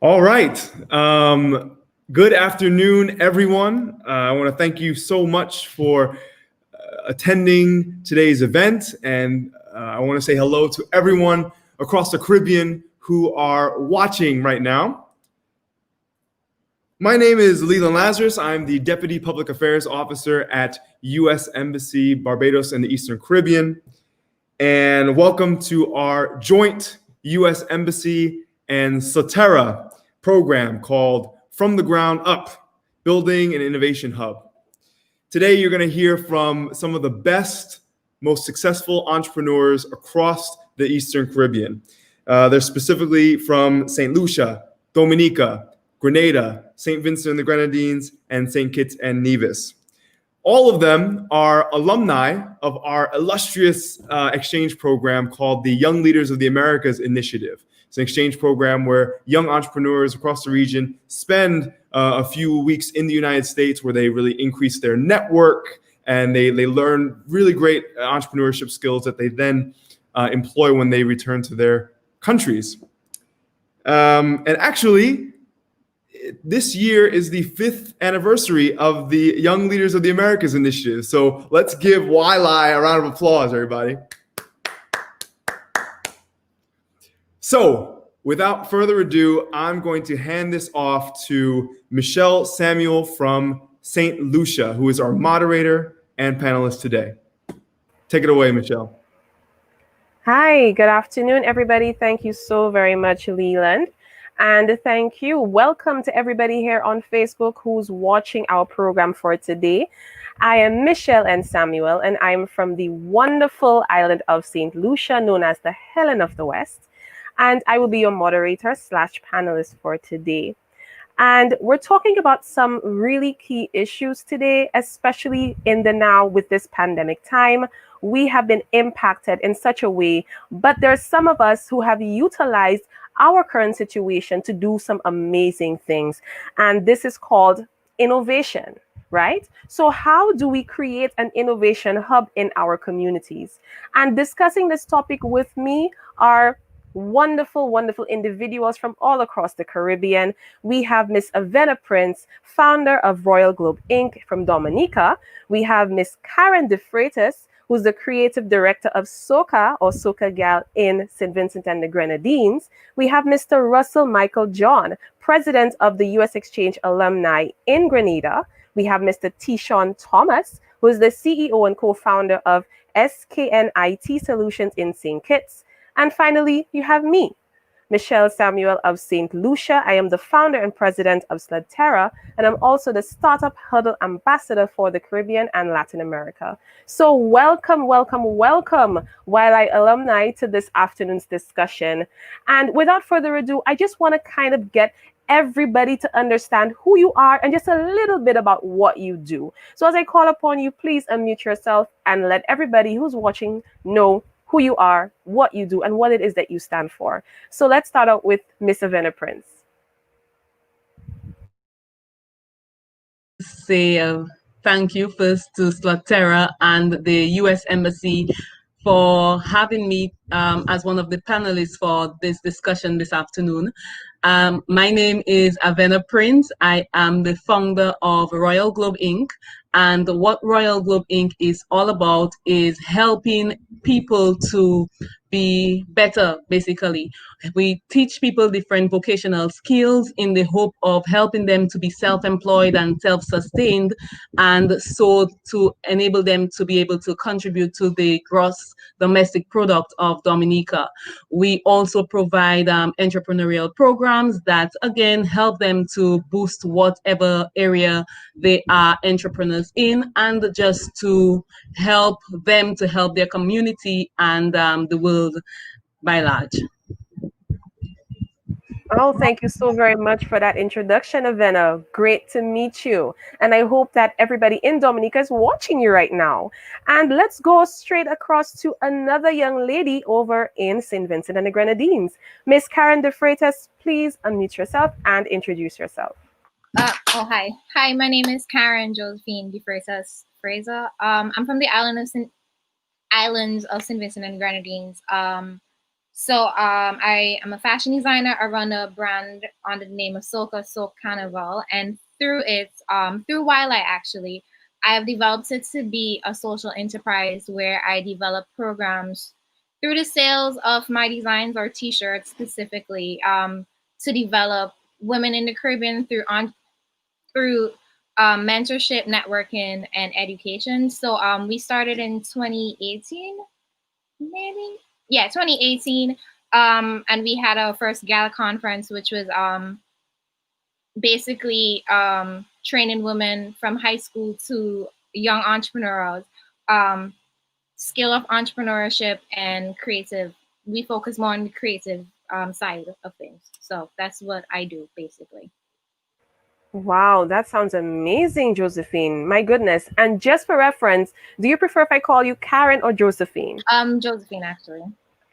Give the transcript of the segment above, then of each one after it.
All right. Good afternoon, everyone. I want to thank you so much for attending today's event. And I want to say hello to everyone across the Caribbean who are watching right now. My name is Leland Lazarus. I'm the Deputy Public Affairs Officer at U.S. Embassy Barbados and the Eastern Caribbean. And welcome to our joint U.S. Embassy and Slatera program called From the Ground Up, Building an Innovation Hub. Today, you're going to hear from some of the best, most successful entrepreneurs across the Eastern Caribbean. They're specifically from St. Lucia, Dominica, Grenada, St. Vincent and the Grenadines, and St. Kitts and Nevis. All of them are alumni of our illustrious exchange program called the Young Leaders of the Americas Initiative. It's an exchange program where young entrepreneurs across the region spend a few weeks in the United States where they really increase their network and they learn really great entrepreneurship skills that they then employ when they return to their countries. And actually, this year is the 5th anniversary of the Young Leaders of the Americas Initiative. So let's give YLI a round of applause, everybody. So without further ado, I'm going to hand this off to Michelle Samuel from St. Lucia, who is our moderator and panelist today. Take it away, Michelle. Hi, good afternoon, everybody. Thank you so very much, Leland. And thank you. Welcome to everybody here on Facebook who's watching our program for today. I am Michelle N. Samuel, and I'm from the wonderful island of St. Lucia, known as the Helen of the West. And I will be your moderator / panelist for today. And we're talking about some really key issues today, especially in the now with this pandemic time. We have been impacted in such a way, but there's some of us who have utilized our current situation to do some amazing things. And this is called innovation, right? So how do we create an innovation hub in our communities? And discussing this topic with me are wonderful individuals from all across the Caribbean. We have Miss Avena Prince, founder of Royal Globe Inc. from Dominica. We have Miss Karen De Freitas, who's the creative director of SOCA or SOCA Gal in St. Vincent and the Grenadines. We have Mr. Russell Michael John, president of the U.S. Exchange Alumni in Grenada. We have Mr. Tishon Thomas, who is the CEO and co-founder of SKN IT Solutions in St. Kitts. And finally, you have me, Michelle Samuel of St. Lucia. I am the founder and president of Slatera, and I'm also the Startup Huddle Ambassador for the Caribbean and Latin America. So welcome, YLI alumni, to this afternoon's discussion. And without further ado, I just want to kind of get everybody to understand who you are and just a little bit about what you do. So as I call upon you, please unmute yourself and let everybody who's watching know who you are, what you do, and what it is that you stand for. So let's start out with Miss Avena Prince. Say thank you first to Slatera and the U.S. Embassy for having me as one of the panelists for this discussion this afternoon. My name is Avena Prince. I am the founder of Royal Globe Inc. And what Royal Globe Inc. is all about is helping people to be better, basically. We teach people different vocational skills in the hope of helping them to be self-employed and self-sustained, and so to enable them to be able to contribute to the gross domestic product of Dominica. We also provide entrepreneurial programs that, again, help them to boost whatever area they are entrepreneurs in, and just to help them to help their community and the world by large. Oh, thank you so very much for that introduction, Avena. Great to meet you. And I hope that everybody in Dominica is watching you right now. And let's go straight across to another young lady over in St. Vincent and the Grenadines. Miss Karen De Freitas, please unmute yourself and introduce yourself. Hi. Hi, my name is Karen Josephine De Freitas Fraser. I'm from the islands of St. Vincent and Grenadines. So I am a fashion designer. I run a brand under the name of Soca Soak Carnival, and through it, through Wildlife actually, I have developed it to be a social enterprise where I develop programs through the sales of my designs or T-shirts specifically to develop women in the Caribbean through mentorship, networking, and education. So we started in 2018, maybe, yeah, 2018, and we had our first gala conference, which was basically training women from high school to young entrepreneurs, um, skill of entrepreneurship and creative. We focus more on the creative side of things. So that's what I do basically. Wow, that sounds amazing, Josephine. My goodness. And just for reference, do you prefer if I call you Karen or Josephine? Josephine actually.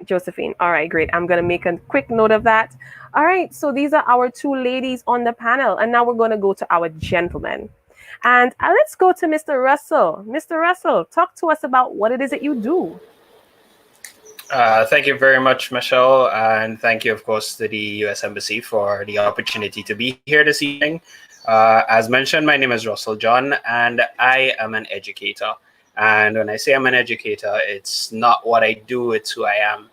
Josephine. All right, great. I'm going to make a quick note of that. All right, so these are our two ladies on the panel. And now we're going to go to our gentlemen. And let's go to Mr. Russell. Mr. Russell, talk to us about what it is that you do. Thank you very much, Michelle, and thank you, of course, to the U.S. Embassy for the opportunity to be here this evening. As mentioned, my name is Russell John, and I am an educator. And when I say I'm an educator, it's not what I do, it's who I am.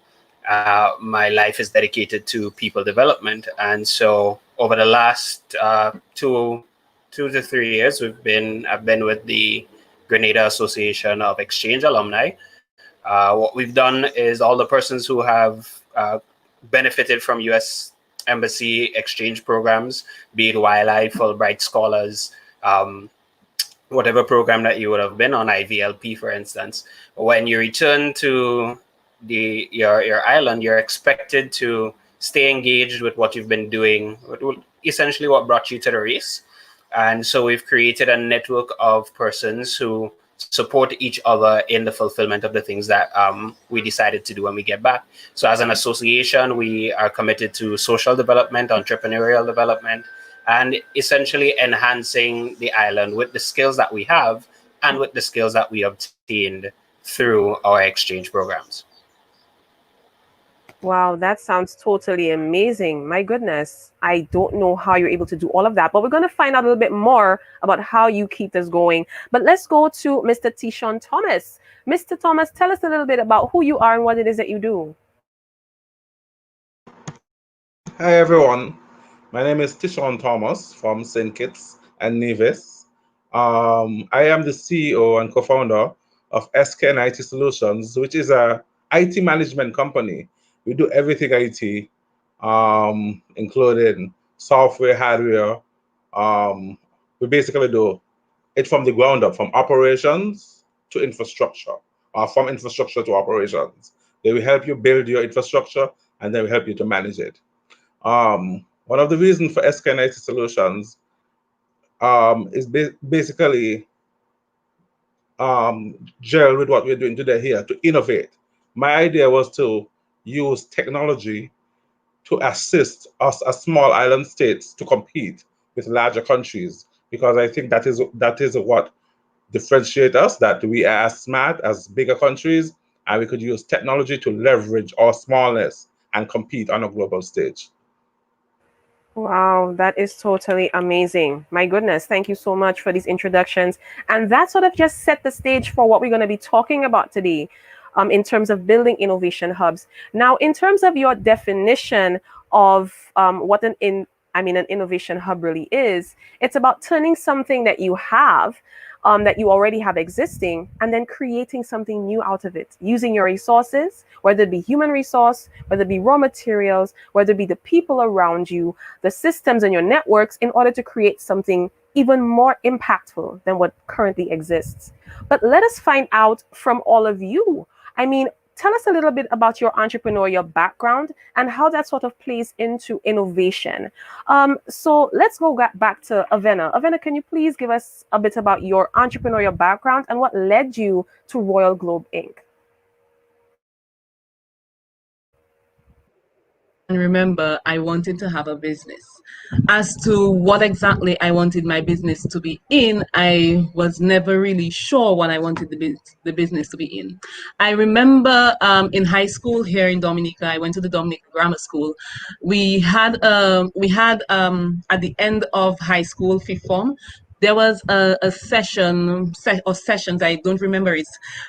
My life is dedicated to people development. And so over the last 2 to 3 years, I've been with the Grenada Association of Exchange Alumni. What we've done is all the persons who have benefited from U.S. Embassy exchange programs, be it YLI, Fulbright Scholars, whatever program that you would have been on, IVLP, for instance. When you return to your island, you're expected to stay engaged with what you've been doing, essentially what brought you to the race. And so we've created a network of persons who support each other in the fulfillment of the things that we decided to do when we get back. So as an association, we are committed to social development, entrepreneurial development, and essentially enhancing the island with the skills that we have and with the skills that we obtained through our exchange programs. Wow, that sounds totally amazing. My goodness, I don't know how you're able to do all of that, but we're going to find out a little bit more about how you keep this going. But let's go to Mr. Tishon Thomas. Mr. Thomas, tell us a little bit about who you are and what it is that you do. Hi everyone, my name is Tishon Thomas from St. Kitts and Nevis. I am the CEO and co-founder of SKN IT Solutions, which is a IT management company. We do everything IT, including software, hardware. We basically do it from the ground up, from operations to infrastructure, or from infrastructure to operations. They will help you build your infrastructure, and then we help you to manage it. One of the reasons for SKN IT Solutions is basically gel with what we're doing today here to innovate. My idea was to use technology to assist us as small island states to compete with larger countries, because I think that is what differentiates us, that we are as smart as bigger countries, and we could use technology to leverage our smallness and compete on a global stage. Wow, that is totally amazing. My goodness, thank you so much for these introductions. And that sort of just set the stage for what we're going to be talking about today in terms of building innovation hubs. Now, in terms of your definition of what an innovation hub really is, it's about turning something that you have, that you already have existing, and then creating something new out of it, using your resources, whether it be human resource, whether it be raw materials, whether it be the people around you, the systems and your networks, in order to create something even more impactful than what currently exists. But let us find out from all of you. I mean, tell us a little bit about your entrepreneurial background and how that sort of plays into innovation. So let's go back to Avena. Avena, can you please give us a bit about your entrepreneurial background and what led you to Royal Globe Inc.? remember, I wanted to have a business. As to what exactly I wanted my business to be in, I was never really sure what I wanted the business to be in. I remember in high school here in Dominica, I went to the Dominica Grammar School. We had at the end of high school, fifth form, there was a or sessions, I don't remember it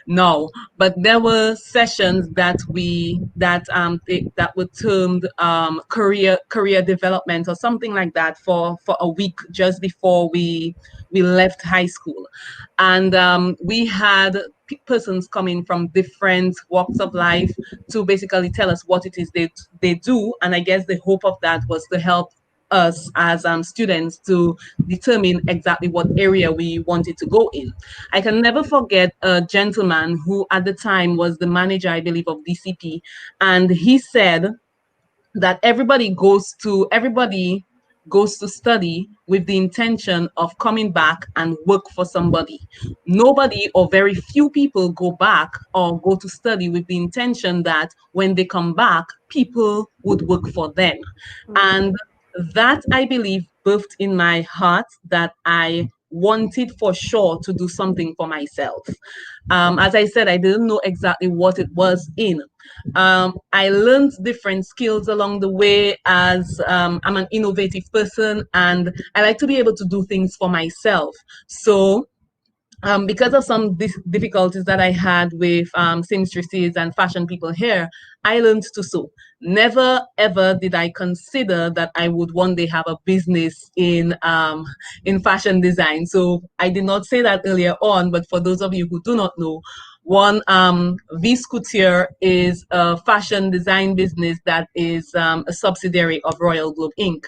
now, but there were sessions that were termed career development or something like that for a week just before we left high school. And we had persons coming from different walks of life to basically tell us what it is they do. And I guess the hope of that was to help us as students to determine exactly what area we wanted to go in. I can never forget a gentleman who at the time was the manager, I believe, of DCP, and he said that everybody goes to study with the intention of coming back and work for somebody. Nobody or very few people go back or go to study with the intention that when they come back, people would work for them. And that, I believe, birthed in my heart that I wanted for sure to do something for myself. As I said, I didn't know exactly what it was in. I learned different skills along the way as I'm an innovative person and I like to be able to do things for myself. So because of some difficulties that I had with seamstresses and fashion people here, I learned to sew. Never ever did I consider that I would one day have a business in fashion design. So I did not say that earlier on, but for those of you who do not know, one Vice Couture is a fashion design business that is a subsidiary of Royal Globe Inc.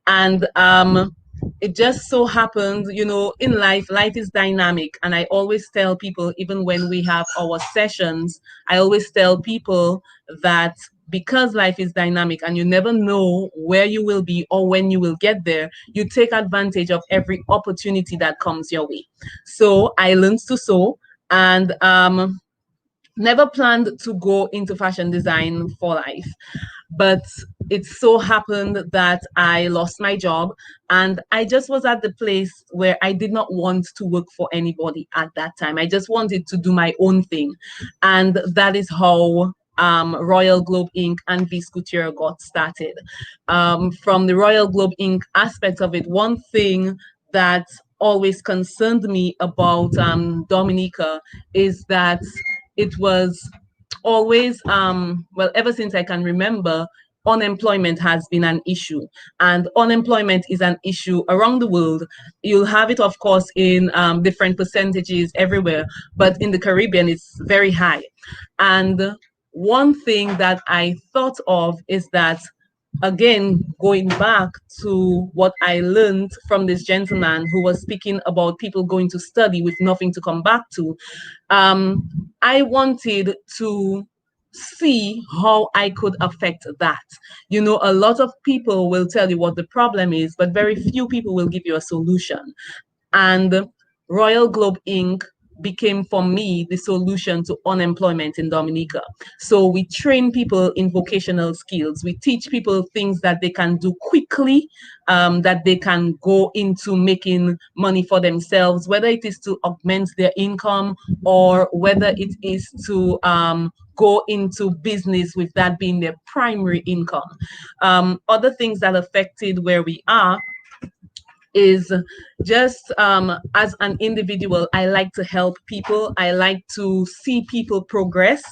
And it just so happens, in life is dynamic. And I always tell people, even when we have our sessions, I always tell people that because life is dynamic and you never know where you will be or when you will get there, you take advantage of every opportunity that comes your way. So I learned to sew and never planned to go into fashion design for life. But it so happened that I lost my job and I just was at the place where I did not want to work for anybody at that time. I just wanted to do my own thing. And that is how Royal Globe Inc. and Vice Couture got started. From the Royal Globe Inc. aspect of it, one thing that always concerned me about Dominica is that it was always, well, ever since I can remember, unemployment has been an issue. And unemployment is an issue around the world. You'll have it, of course, in different percentages everywhere, but in the Caribbean, it's very high. And one thing that I thought of is that, again, going back to what I learned from this gentleman who was speaking about people going to study with nothing to come back to, I wanted to see how I could affect that. A lot of people will tell you what the problem is, but very few people will give you a solution. And Royal Globe Inc. became for me the solution to unemployment in Dominica. So we train people in vocational skills. We teach people things that they can do quickly, that they can go into making money for themselves, whether it is to augment their income or whether it is to go into business with that being their primary income. Other things that affected where we are is just as an individual, I like to help people. I like to see people progress.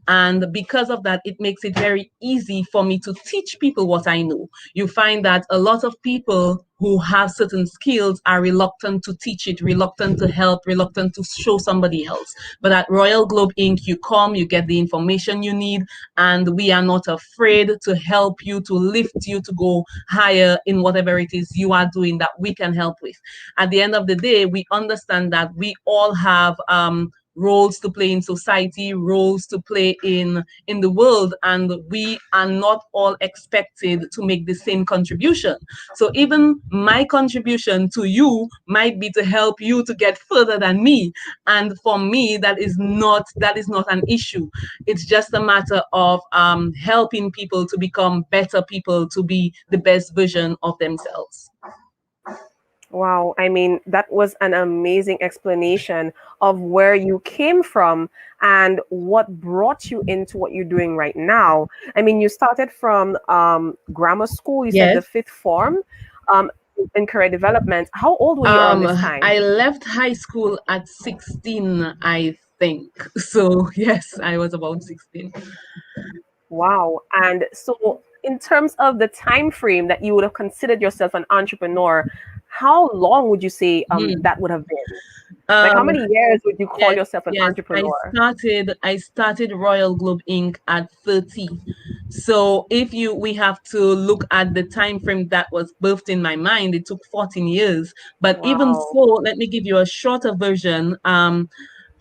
And because of that, it makes it very easy for me to teach people what I know. You find that a lot of people who have certain skills are reluctant to teach it, reluctant to help, reluctant to show somebody else. But at Royal Globe Inc., you come, you get the information you need, and we are not afraid to help you, to lift you, to go higher in whatever it is you are doing that we can help with. At the end of the day, we understand that we all have roles to play in society, roles to play in the world, and we are not all expected to make the same contribution. So even my contribution to you might be to help you to get further than me, and for me that is not an issue. It's just a matter of helping people to become better people, to be the best version of themselves. Wow, I mean, that was an amazing explanation of where you came from and what brought you into what you're doing right now. I mean, you started from grammar school, you said the Yes. fifth form, in career development. How old were you around this time? I left high school at 16, I think. So yes, I was about 16. Wow. And so in terms of the time frame that you would have considered yourself an entrepreneur, how long would you say that would have been? Like how Um, many years would you call yes, yourself an yes. entrepreneur? I started Royal Globe Inc. at 30. So if we have to look at the time frame that was birthed in my mind, it took 14 years. But even Wow. so, let me give you a shorter version.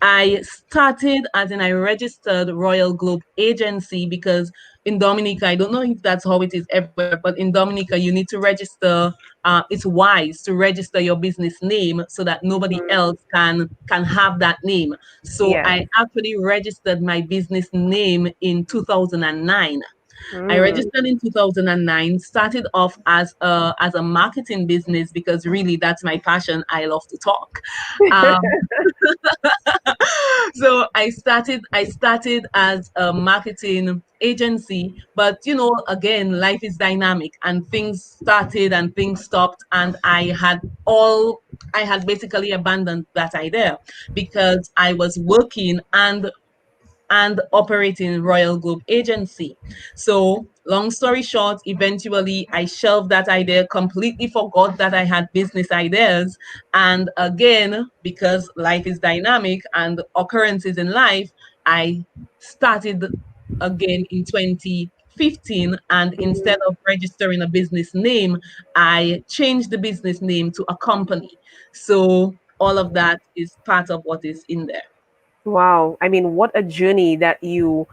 I started as in I registered Royal Globe Agency because in Dominica, I don't know if that's how it is everywhere, but in Dominica, you need to register. It's wise to register your business name so that nobody else can have that name. So Yes. I actually registered my business name in 2009. I registered in 2009, started off as a marketing business because really that's my passion. I love to talk. So I started as a marketing agency, but again, life is dynamic and things started and things stopped, and I had basically abandoned that idea because I was working and operating Royal Globe Agency. So long story short, eventually I shelved that idea, completely forgot that I had business ideas. And again, because life is dynamic and occurrences in life, I started again in 2015. And instead of registering a business name, I changed the business name to a company. So all of that is part of what is in there. Wow. I mean, what a journey that you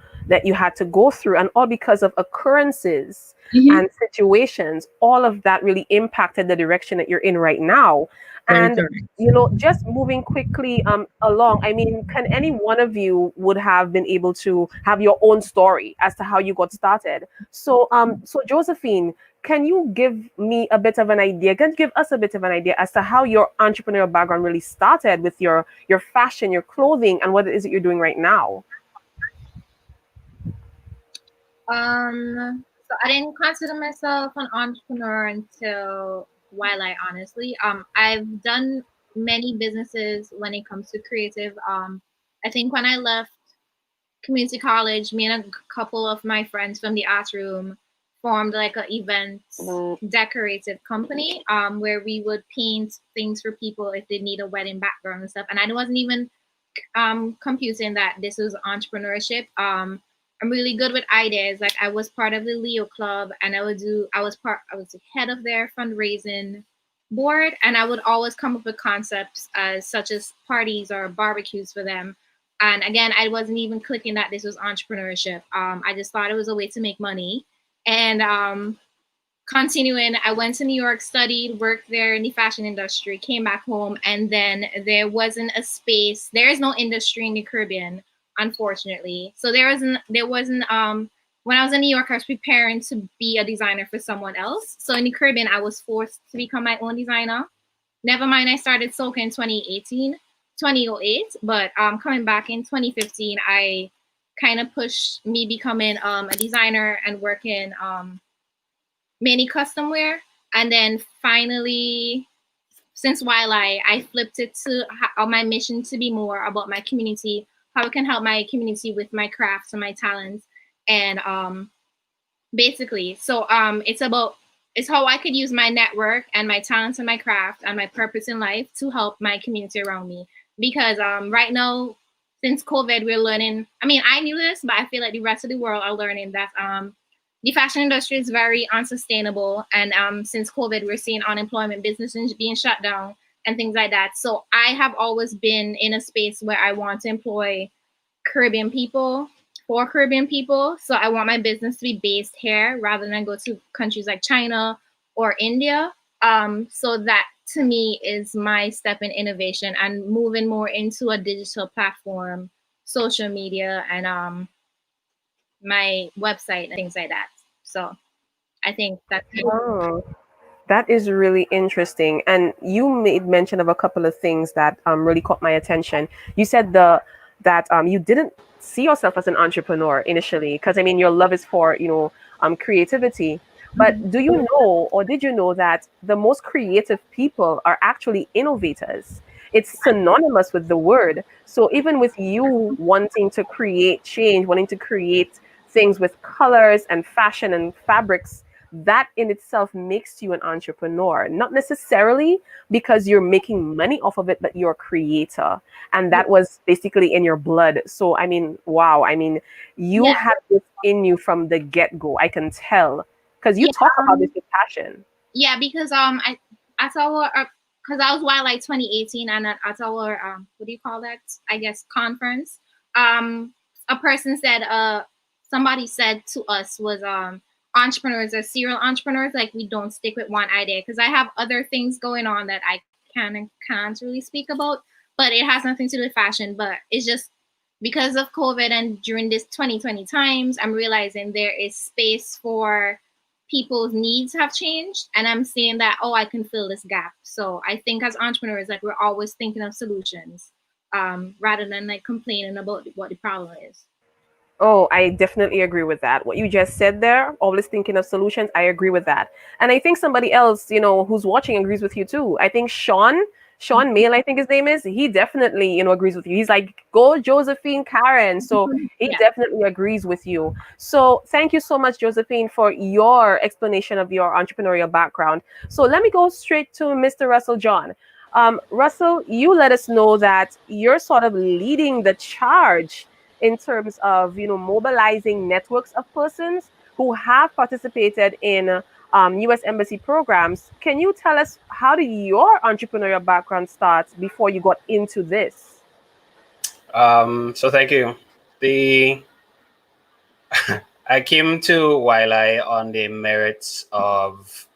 had to go through, and all because of occurrences Mhm. and situations. All of that really impacted the direction that you're in right now. Very And correct. just moving quickly along, I mean, can any one of you would have been able to have your own story as to how you got started? So so Josephine, can you give me a bit of an idea? Can you give us a bit of an idea as to how your entrepreneurial background really started with your fashion, your clothing, and what it is that you're doing right now? So I didn't consider myself an entrepreneur until Wildlight, honestly. I've done many businesses when it comes to creative. I think when I left community college, me and a couple of my friends from the art room formed like an event decorative company where we would paint things for people if they need a wedding background and stuff. And I wasn't even computing that this was entrepreneurship. I'm really good with ideas. Like I was part of the Leo Club, and I was the head of their fundraising board, and I would always come up with concepts such as parties or barbecues for them. And again, I wasn't even clicking that this was entrepreneurship. I just thought it was a way to make money. And continuing, I went to New York, studied, worked there in the fashion industry, came back home, and then there wasn't a space. There is no industry in the Caribbean, unfortunately. So there wasn't when I was in New York, I was preparing to be a designer for someone else. So in the Caribbean, I was forced to become my own designer. Never mind, I started Soka in 2008, but coming back in 2015, I kind of pushed me becoming a designer and working many custom wear. And then finally, since Wildlight, I flipped it to my mission to be more about my community, how I can help my community with my crafts and my talents. And basically, so it's how I could use my network and my talents and my craft and my purpose in life to help my community around me. Because right now, since COVID, we're learning. I mean, I knew this, but I feel like the rest of the world are learning that the fashion industry is very unsustainable. And since COVID, we're seeing unemployment, businesses being shut down, and things like that. So I have always been in a space where I want to employ Caribbean people for Caribbean people. So I want my business to be based here rather than go to countries like China or India. So that to me is my step in innovation and moving more into a digital platform, social media, and my website and things like that. So I think that's it. Oh, that is really interesting. And you made mention of a couple of things that really caught my attention. You said that you didn't see yourself as an entrepreneur initially, because I mean your love is for creativity. But do you know, or did you know that the most creative people are actually innovators? It's synonymous with the word. So even with you wanting to create change, wanting to create things with colors and fashion and fabrics, that in itself makes you an entrepreneur. Not necessarily because you're making money off of it, but you're a creator. And that was basically in your blood. So, I mean, wow. I mean, you Yeah. had this in you from the get-go. I can tell. Because you talk about this with passion. Yeah, because at our because I was Wildlife 2018, and at our what do you call that? I guess conference. A person said somebody said to us was entrepreneurs are serial entrepreneurs, like we don't stick with one idea, because I have other things going on that I can and can't really speak about, but it has nothing to do with fashion. But it's just because of COVID and during this 2020 times, I'm realizing there is space for people's needs have changed, and I'm seeing that, oh, I can fill this gap. So I think as entrepreneurs, like we're always thinking of solutions rather than like complaining about what the problem is. Oh, I definitely agree with that. What you just said there, always thinking of solutions, I agree with that. And I think somebody else, who's watching agrees with you too. I think Sean Mail, I think his name is, he definitely, agrees with you. He's like, go Josephine Karen. So he Yeah. definitely agrees with you. So thank you so much, Josephine, for your explanation of your entrepreneurial background. So let me go straight to Mr. Russell John. Russell, you let us know that you're sort of leading the charge in terms of mobilizing networks of persons who have participated in U.S. Embassy programs. Can you tell us how did your entrepreneurial background start before you got into this? So thank you. I came to Wiley on the merits of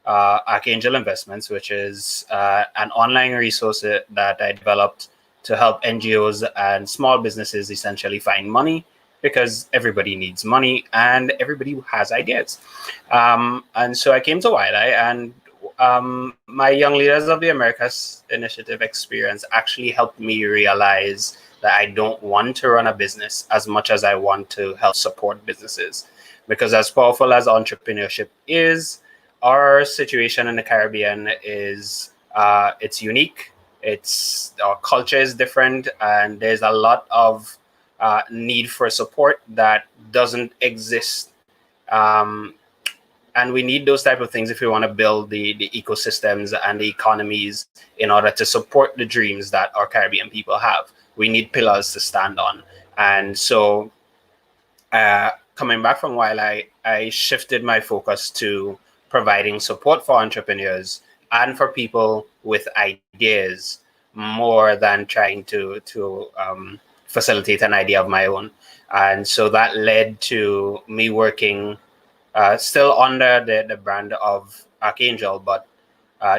Archangel Investments, which is an online resource that I developed to help NGOs and small businesses essentially find money, because everybody needs money and everybody has ideas. And so I came to Wiley, and my Young Leaders of the Americas initiative experience actually helped me realize that I don't want to run a business as much as I want to help support businesses. Because as powerful as entrepreneurship is, our situation in the Caribbean is it's unique. Our culture is different, and there's a lot of need for support that doesn't exist. And we need those type of things if we want to build the ecosystems and the economies in order to support the dreams that our Caribbean people have. We need pillars to stand on. And so coming back from Wiley, I shifted my focus to providing support for entrepreneurs and for people with ideas, more than trying to facilitate an idea of my own. And so that led to me working still under the brand of Archangel, but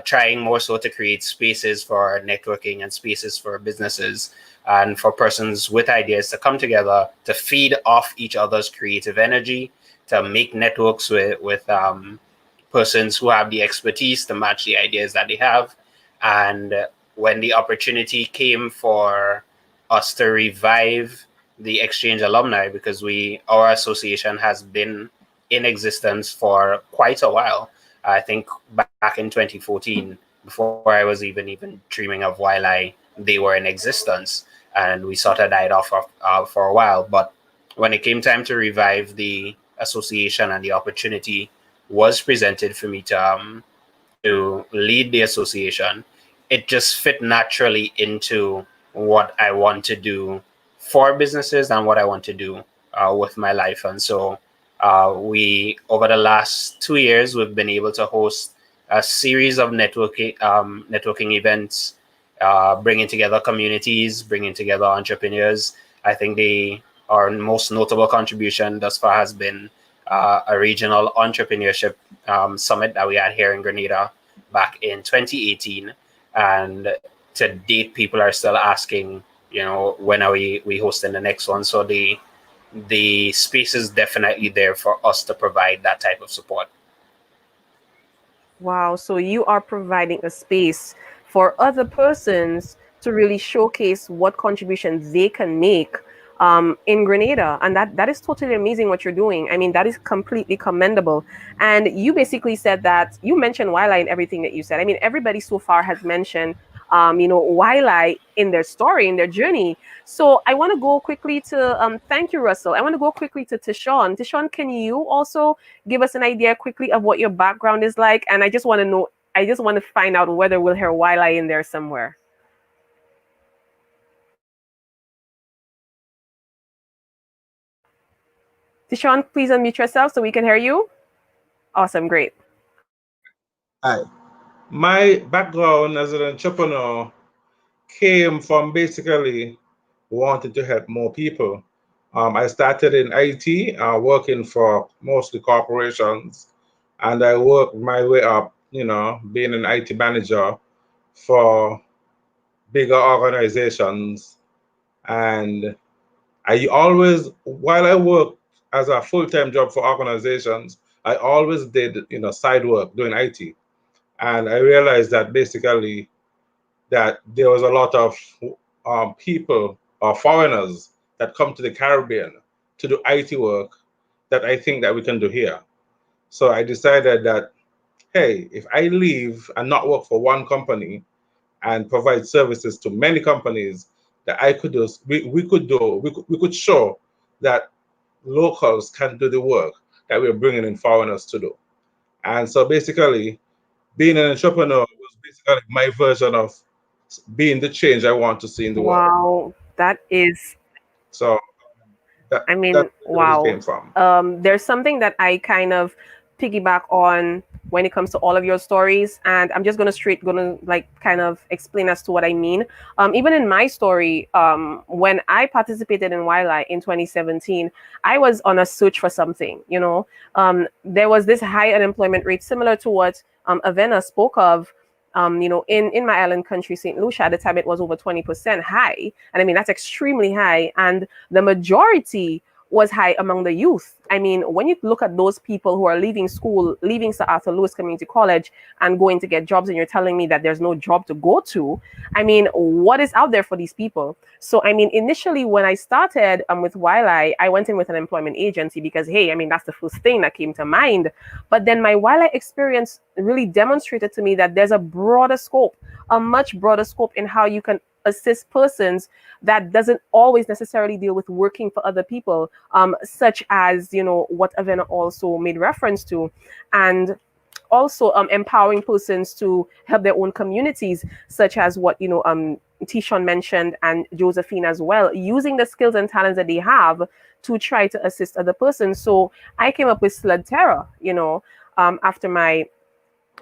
trying more so to create spaces for networking and spaces for businesses and for persons with ideas to come together to feed off each other's creative energy, to make networks with persons who have the expertise to match the ideas that they have. And when the opportunity came for us to revive the Exchange Alumni, because our association has been in existence for quite a while. I think back in 2014, before I was even dreaming of Wiley, they were in existence, and we sort of died off for a while. But when it came time to revive the association and the opportunity was presented for me to lead the association, it just fit naturally into what I want to do for businesses and what I want to do with my life. And so we, over the last 2 years, we've been able to host a series of networking events, bringing together communities, bringing together entrepreneurs. I think our most notable contribution thus far has been a regional entrepreneurship summit that we had here in Grenada back in 2018. And to date, people are still asking, when are we hosting the next one? So the space is definitely there for us to provide that type of support. Wow. So you are providing a space for other persons to really showcase what contributions they can make in Grenada. And that is totally amazing what you're doing. I mean, that is completely commendable. And you basically said that you mentioned Wildlife in everything that you said. I mean, everybody so far has mentioned Wildlife in their story, in their journey. So I want to go quickly to thank you, Russell. I want to go quickly to Tishon. Tishon, can you also give us an idea quickly of what your background is like? And I just want to find out whether we'll hear Wildlife in there somewhere. Tishon, please unmute yourself so we can hear you. Awesome, great. Hi. My background as an entrepreneur came from basically wanting to help more people. I started in IT, working for mostly corporations, and I worked my way up, being an IT manager for bigger organizations. And while I worked as a full-time job for organizations, I always did, side work doing IT. And I realized that basically that there was a lot of people or foreigners that come to the Caribbean to do IT work that I think that we can do here. So I decided that, hey, if I leave and not work for one company and provide services to many companies, that I could do, we could show that locals can do the work that we're bringing in foreigners to do. And so basically, being an entrepreneur was basically my version of being the change I want to see in the world. Wow, that is. So that's where wow. it came from. There's something that I kind of piggyback on when it comes to all of your stories, and I'm just gonna kind of explain as to what I mean. Even in my story, when I participated in Wildlife in 2017, I was on a search for something. There was this high unemployment rate, similar to what Avena spoke of. In my island country, St. Lucia, at the time it was over 20% high. And I mean, that's extremely high. And the majority was high among the youth. I mean, when you look at those people who are leaving school, leaving Sir Arthur Lewis Community College and going to get jobs, and you're telling me that there's no job to go to, I mean, what is out there for these people? So, I mean, initially when I started with Wildlife, I went in with an employment agency because, hey, I mean, that's the first thing that came to mind. But then my Wildlife experience really demonstrated to me that there's a broader scope, a much broader scope in how you can assist persons that doesn't always necessarily deal with working for other people, such as, what Avena also made reference to, and also empowering persons to help their own communities, such as what, Tishon mentioned and Josephine as well, using the skills and talents that they have to try to assist other persons. So I came up with Slud Terra,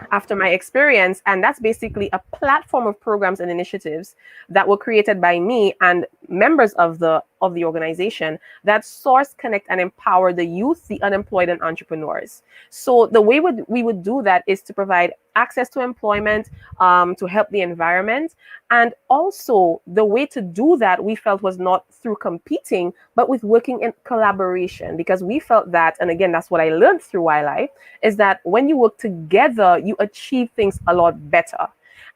after my experience, and that's basically a platform of programs and initiatives that were created by me and members of the organization that source, connect, and empower the youth, the unemployed, and entrepreneurs. So the way we would do that is to provide access to employment, to help the environment, and also the way to do that we felt was not through competing, but with working in collaboration, because we felt that, and again, that's what I learned through Wildlife, is that when you work together, you achieve things a lot better.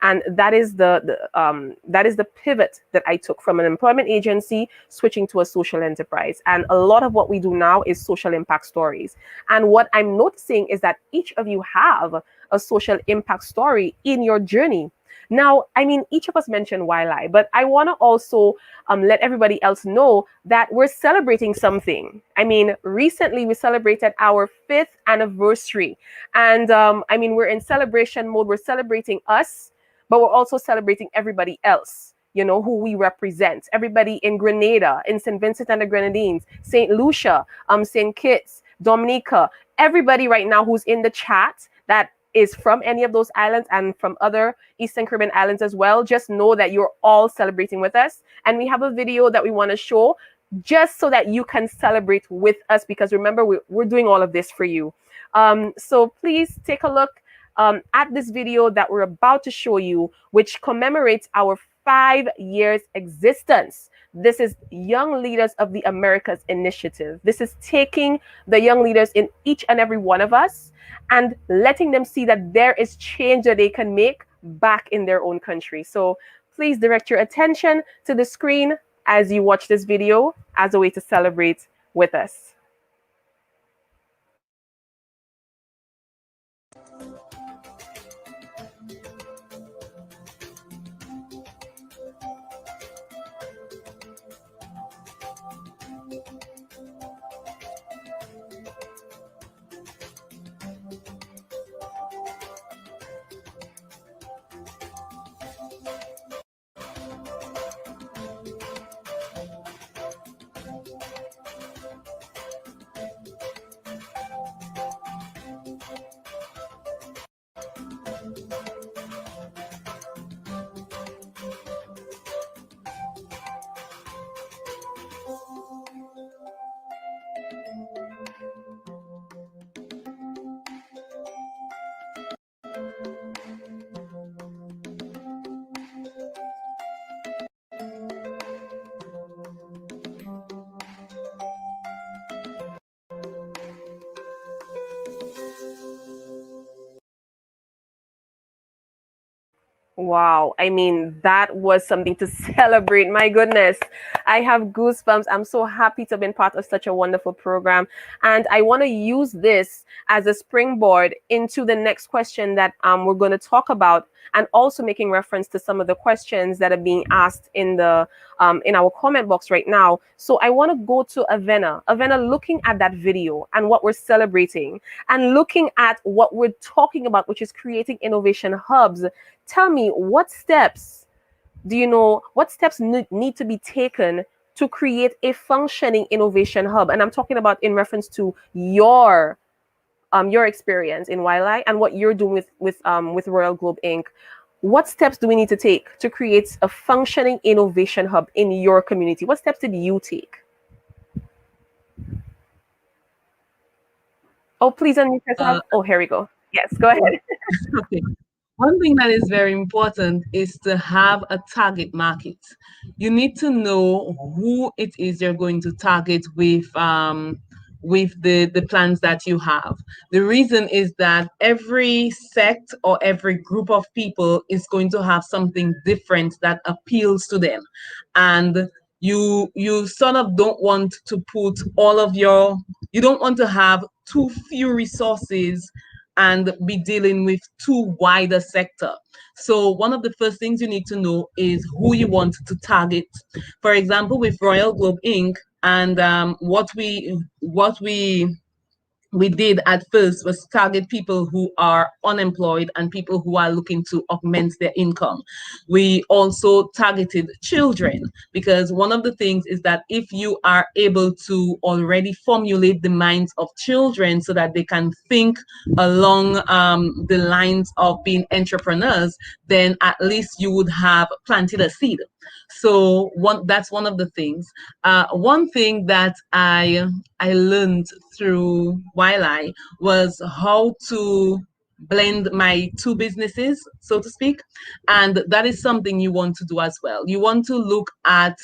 And that is the pivot that I took from an employment agency, switching to a social enterprise. And a lot of what we do now is social impact stories. And what I'm noticing is that each of you have a social impact story in your journey. Now, I mean, each of us mentioned Wildlife, but I want to also let everybody else know that we're celebrating something. I mean, recently we celebrated our 5th anniversary. And I mean, we're in celebration mode. We're celebrating us, but we're also celebrating everybody else, who we represent. Everybody in Grenada, in St. Vincent and the Grenadines, St. Lucia, St. Kitts, Dominica, everybody right now who's in the chat that is from any of those islands and from other Eastern Caribbean islands as well, just know that you're all celebrating with us. And we have a video that we want to show just so that you can celebrate with us, because remember, we're doing all of this for you. So please take a look at this video that we're about to show you, which commemorates our 5 years existence. This is Young Leaders of the Americas initiative. This is taking the young leaders in each and every one of us and letting them see that there is change that they can make back in their own country. So please direct your attention to the screen as you watch this video as a way to celebrate with us. Wow. I mean, that was something to celebrate. My goodness. I have goosebumps. I'm so happy to have been part of such a wonderful program. And I want to use this as a springboard into the next question that we're going to talk about, and also making reference to some of the questions that are being asked in the in our comment box right now. So I want to go to Avena. Avena, looking at that video and what we're celebrating and looking at what we're talking about, which is creating innovation hubs. Tell me, what steps do you know, what steps need to be taken to create a functioning innovation hub? And I'm talking about in reference to your experience in Wildlife and what you're doing with Royal Globe Inc. What steps do we need to take to create a functioning innovation hub in your community? What steps did you take? Oh, please unmute yourself. Oh, here we go. Yes, go ahead. Okay. One thing that is very important is to have a target market. You need to know who it is you're going to target with the plans that you have. The reason is that every sect or every group of people is going to have something different that appeals to them. And you sort of don't want to put all of you don't want to have too few resources and be dealing with too wide a sector. So one of the first things you need to know is who you want to target. For example, with Royal Globe Inc. and what we did at first was target people who are unemployed and people who are looking to augment their income. We also targeted children, because one of the things is that if you are able to already formulate the minds of children so that they can think along the lines of being entrepreneurs, then at least you would have planted a seed. So that's one of the things. One thing that I learned through Wildlife was how to blend my two businesses, so to speak. And that is something you want to do as well. You want to look at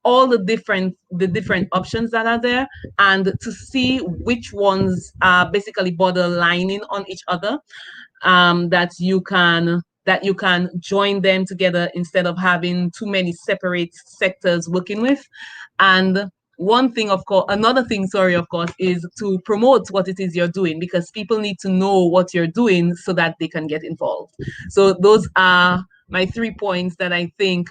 all the different options that are there and to see which ones are basically borderlining on each other, that you can join them together instead of having too many separate sectors working with. And another thing, of course, is to promote what it is you're doing, because people need to know what you're doing so that they can get involved. So those are my 3 points that I think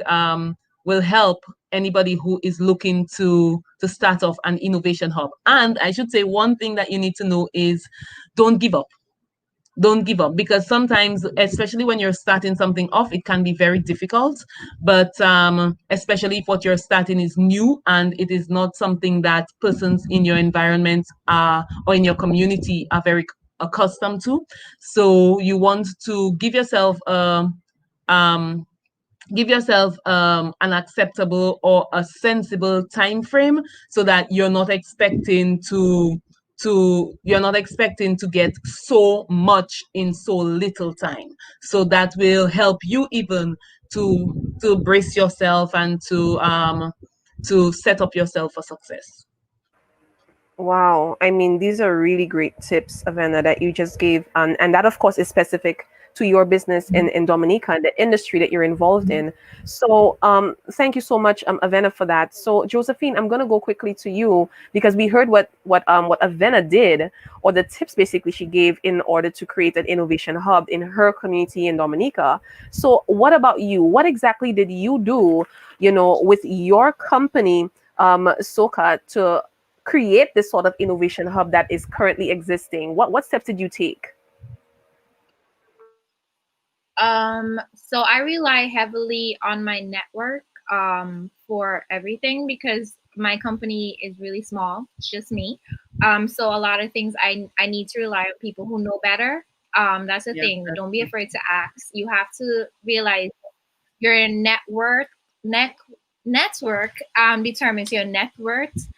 will help anybody who is looking to start off an innovation hub. And I should say one thing that you need to know is don't give up. Don't give up, because sometimes, especially when you're starting something off, it can be very difficult. But especially if what you're starting is new and it is not something that persons in your environment or in your community are very accustomed to. So you want to give yourself um, an acceptable or a sensible time frame, so that you're not expecting to get so much in so little time. So that will help you even to brace yourself and to set up yourself for success. Wow. I mean, these are really great tips, Avena, that you just gave. And that, of course, is specific to your business in Dominica and the industry that you're involved in. So thank you so much, Avena, for that. So, Josephine, I'm going to go quickly to you because we heard what Avena did, or the tips basically she gave in order to create an innovation hub in her community in Dominica. So what about you? What exactly did you do, with your company, SOCA, to create this sort of innovation hub that is currently existing? What steps did you take? So I rely heavily on my network for everything, because my company is really small. It's just me. So a lot of things I need to rely on people who know better. That's the thing. Don't be afraid to ask. You have to realize your network determines your net worth.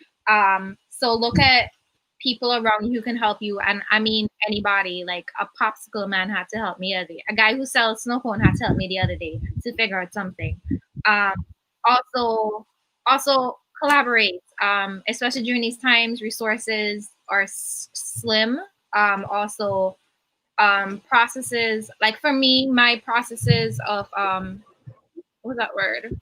So look at people around you who can help you, and I mean anybody. Like a popsicle man had to help me the other day. A guy who sells snow cone had to help me the other day to figure out something. Also collaborate, especially during these times. Resources are slim. Also processes, like for me, my processes of what was that word?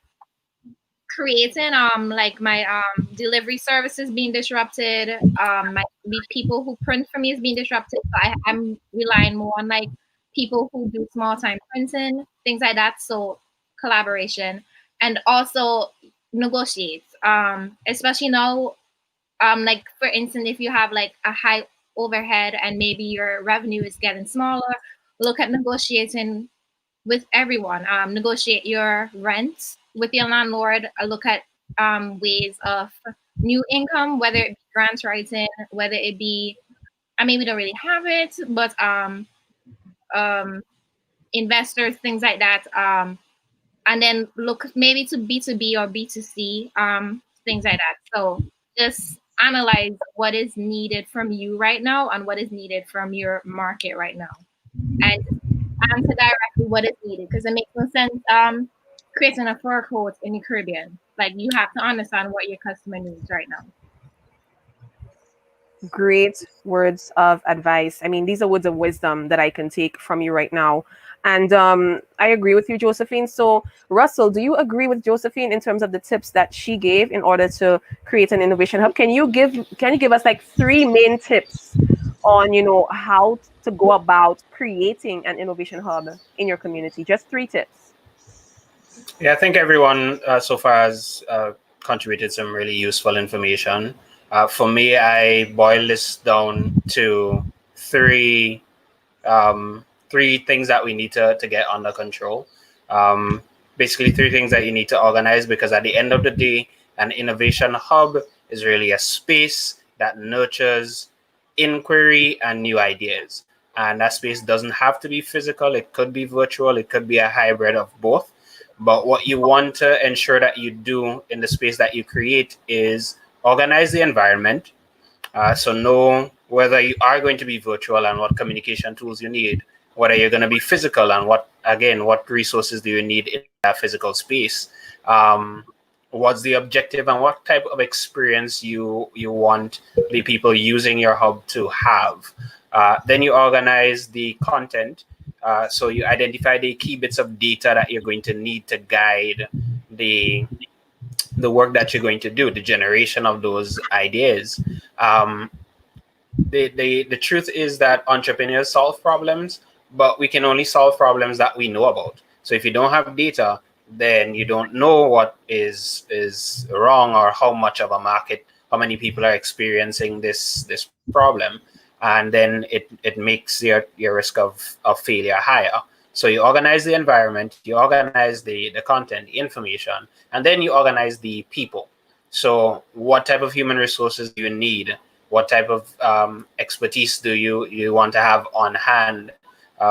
Creating like my delivery services being disrupted, my people who print for me is being disrupted. So I'm relying more on like people who do small time printing, things like that. So collaboration, and also negotiate, especially now, like for instance, if you have like a high overhead and maybe your revenue is getting smaller, look at negotiating with everyone. Negotiate your rent with your landlord. Look at ways of new income, whether it be grant writing, whether it be, I mean, we don't really have it, but investors, things like that. And then look maybe to B2B or B2C, things like that. So just analyze what is needed from you right now and what is needed from your market right now, and answer directly what is needed, because it makes no sense creating a fur coat in the Caribbean. Like, you have to understand what your customer needs right now. Great words of advice. I mean, these are words of wisdom that I can take from you right now. And I agree with you, Josephine. So, Russell, do you agree with Josephine in terms of the tips that she gave in order to create an innovation hub? Can you give us like 3 main tips on, how to go about creating an innovation hub in your community? Just 3 tips. Yeah, I think everyone so far has contributed some really useful information. For me, I boil this down to 3 things that we need to get under control. Basically 3 things that you need to organize, because at the end of the day, an innovation hub is really a space that nurtures inquiry and new ideas. And that space doesn't have to be physical. It could be virtual. It could be a hybrid of both. But what you want to ensure that you do in the space that you create is organize the environment. So know whether you are going to be virtual and what communication tools you need, whether you're going to be physical and what resources do you need in that physical space. What's the objective and what type of experience you want the people using your hub to have. Then you organize the content. So you identify the key bits of data that you're going to need to guide the work that you're going to do, the generation of those ideas. The truth is that entrepreneurs solve problems, but we can only solve problems that we know about. So if you don't have data, then you don't know what is wrong or how much of a market, how many people are experiencing this problem. And then it makes your risk of failure higher. So you organize the environment, you organize the content, the information, and then you organize the people. So what type of human resources do you need? what type of expertise do you want to have on hand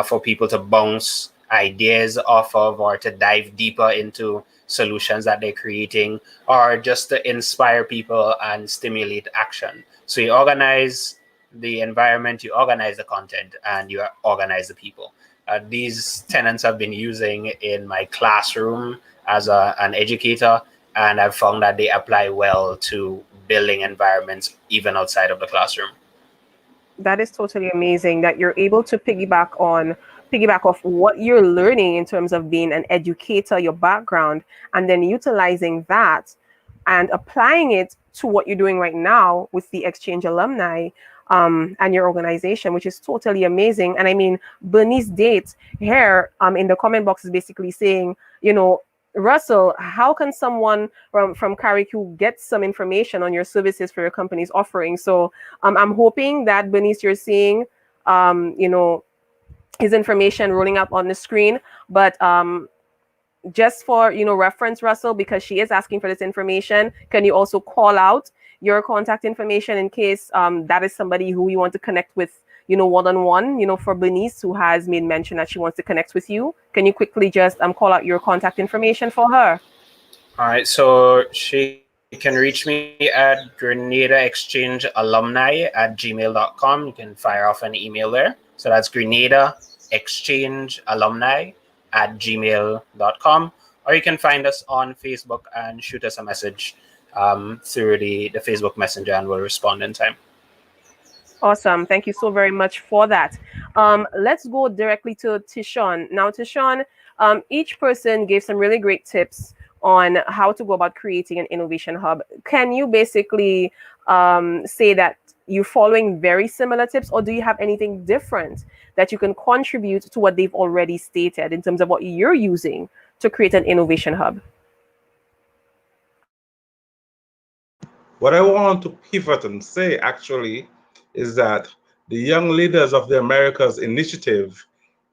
for people to bounce ideas off of, or to dive deeper into solutions that they're creating, or just to inspire people and stimulate action. So you organize the environment, you organize the content, and you organize the people. These tenets I've been using in my classroom as an educator, and I've found that they apply well to building environments even outside of the classroom. That is totally amazing that you're able to piggyback off what you're learning in terms of being an educator, your background, and then utilizing that and applying it to what you're doing right now with the Exchange Alumni and your organization, which is totally amazing. And I mean, Bernice Date here in the comment box is basically saying, Russell, how can someone from Carriacou get some information on your services for your company's offering? So I'm hoping that, Bernice, you're seeing, his information rolling up on the screen. But just for, reference, Russell, because she is asking for this information, can you also call out your contact information in case that is somebody who you want to connect with, one-on-one, for Bernice, who has made mention that she wants to connect with you? Can you quickly just call out your contact information for her? All right, so she can reach me at grenadaexchangealumni@gmail.com. You can fire off an email there. So that's grenadaexchangealumni@gmail.com. Or you can find us on Facebook and shoot us a message through the Facebook Messenger, and we'll respond in time. Awesome. Thank you so very much for that. Let's go directly to Tishon. Now, Tishon, each person gave some really great tips on how to go about creating an innovation hub. Can you basically say that you're following very similar tips, or do you have anything different that you can contribute to what they've already stated in terms of what you're using to create an innovation hub? What I want to pivot and say actually is that the Young Leaders of the Americas initiative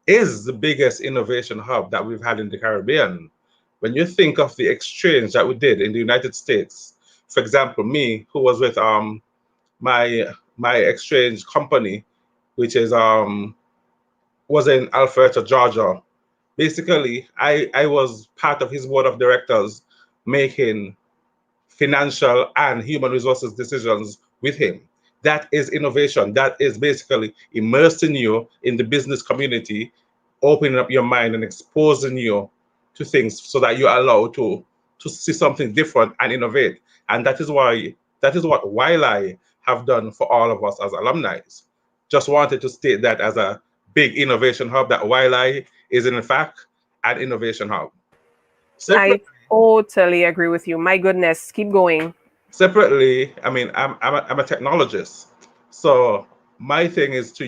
is the biggest innovation hub that we've had in the Caribbean. When you think of the exchange that we did in the United States, for example, me, who was with my exchange company, which is was in Alpharetta, Georgia. Basically, I was part of his board of directors making financial and human resources decisions with him. That is innovation. That is basically immersing you in the business community, opening up your mind and exposing you to things so that you're allowed to see something different and innovate. And that is what Wiley have done for all of us as alumni. Just wanted to state that as a big innovation hub, that Wiley is in fact an innovation hub. I totally agree with you. My goodness, keep going. Separately, I mean, I'm a technologist, so my thing is to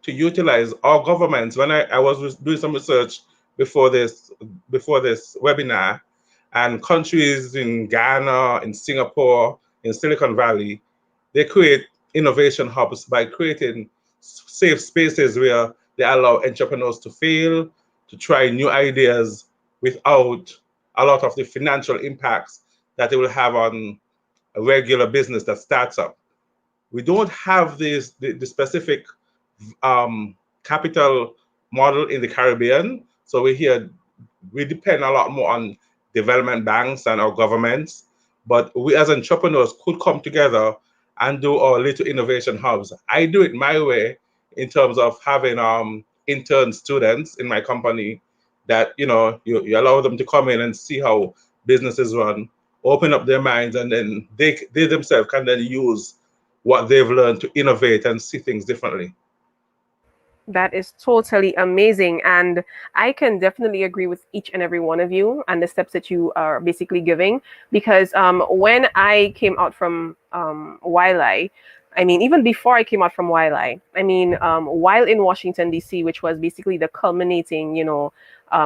utilize our governments. When I was doing some research before this webinar, and countries in Ghana, in Singapore, in Silicon Valley, they create innovation hubs by creating safe spaces where they allow entrepreneurs to fail, to try new ideas without a lot of the financial impacts that they will have on a regular business that starts up. We don't have the specific capital model in the Caribbean, so we depend a lot more on development banks and our governments, but we as entrepreneurs could come together and do our little innovation hubs. I do it my way in terms of having intern students in my company that you allow them to come in and see how businesses run, open up their minds, and then they themselves can then use what they've learned to innovate and see things differently. That is totally amazing. And I can definitely agree with each and every one of you and the steps that you are basically giving. Because when I came out from Wiley, I mean, even before I came out from Wiley, I mean, while in Washington, D.C., which was basically the culminating,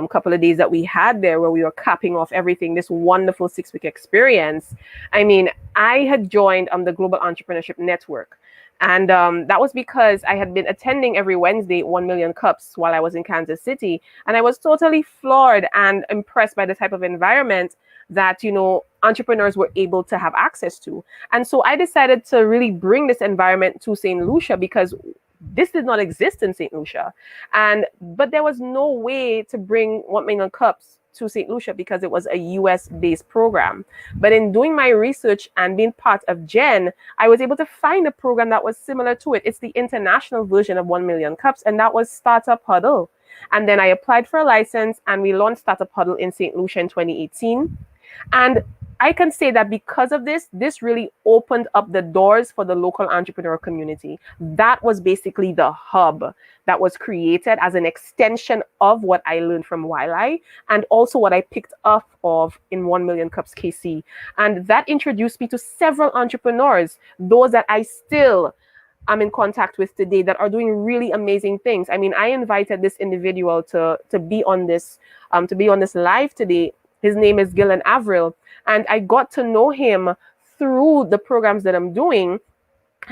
couple of days that we had there where we were capping off everything, this wonderful 6-week experience. I mean, I had joined the Global Entrepreneurship Network. And that was because I had been attending every Wednesday 1 Million Cups while I was in Kansas City. And I was totally floored and impressed by the type of environment that, you know, entrepreneurs were able to have access to. And so I decided to really bring this environment to St. Lucia because this did not exist in St. Lucia. But there was no way to bring 1 Million Cups to St. Lucia because it was a US-based program. But in doing my research and being part of GEN, I was able to find a program that was similar to it. It's the international version of 1 Million Cups, and that was Startup Huddle. And then I applied for a license, and we launched Startup Huddle in St. Lucia in 2018. And I can say that because of this really opened up the doors for the local entrepreneur community. That was basically the hub that was created as an extension of what I learned from YLI and also what I picked up of in 1 Million Cups KC. And that introduced me to several entrepreneurs, those that I still am in contact with today that are doing really amazing things. I mean, I invited this individual to be on this live today. His name is Gillen Avril, and I got to know him through the programs that I'm doing.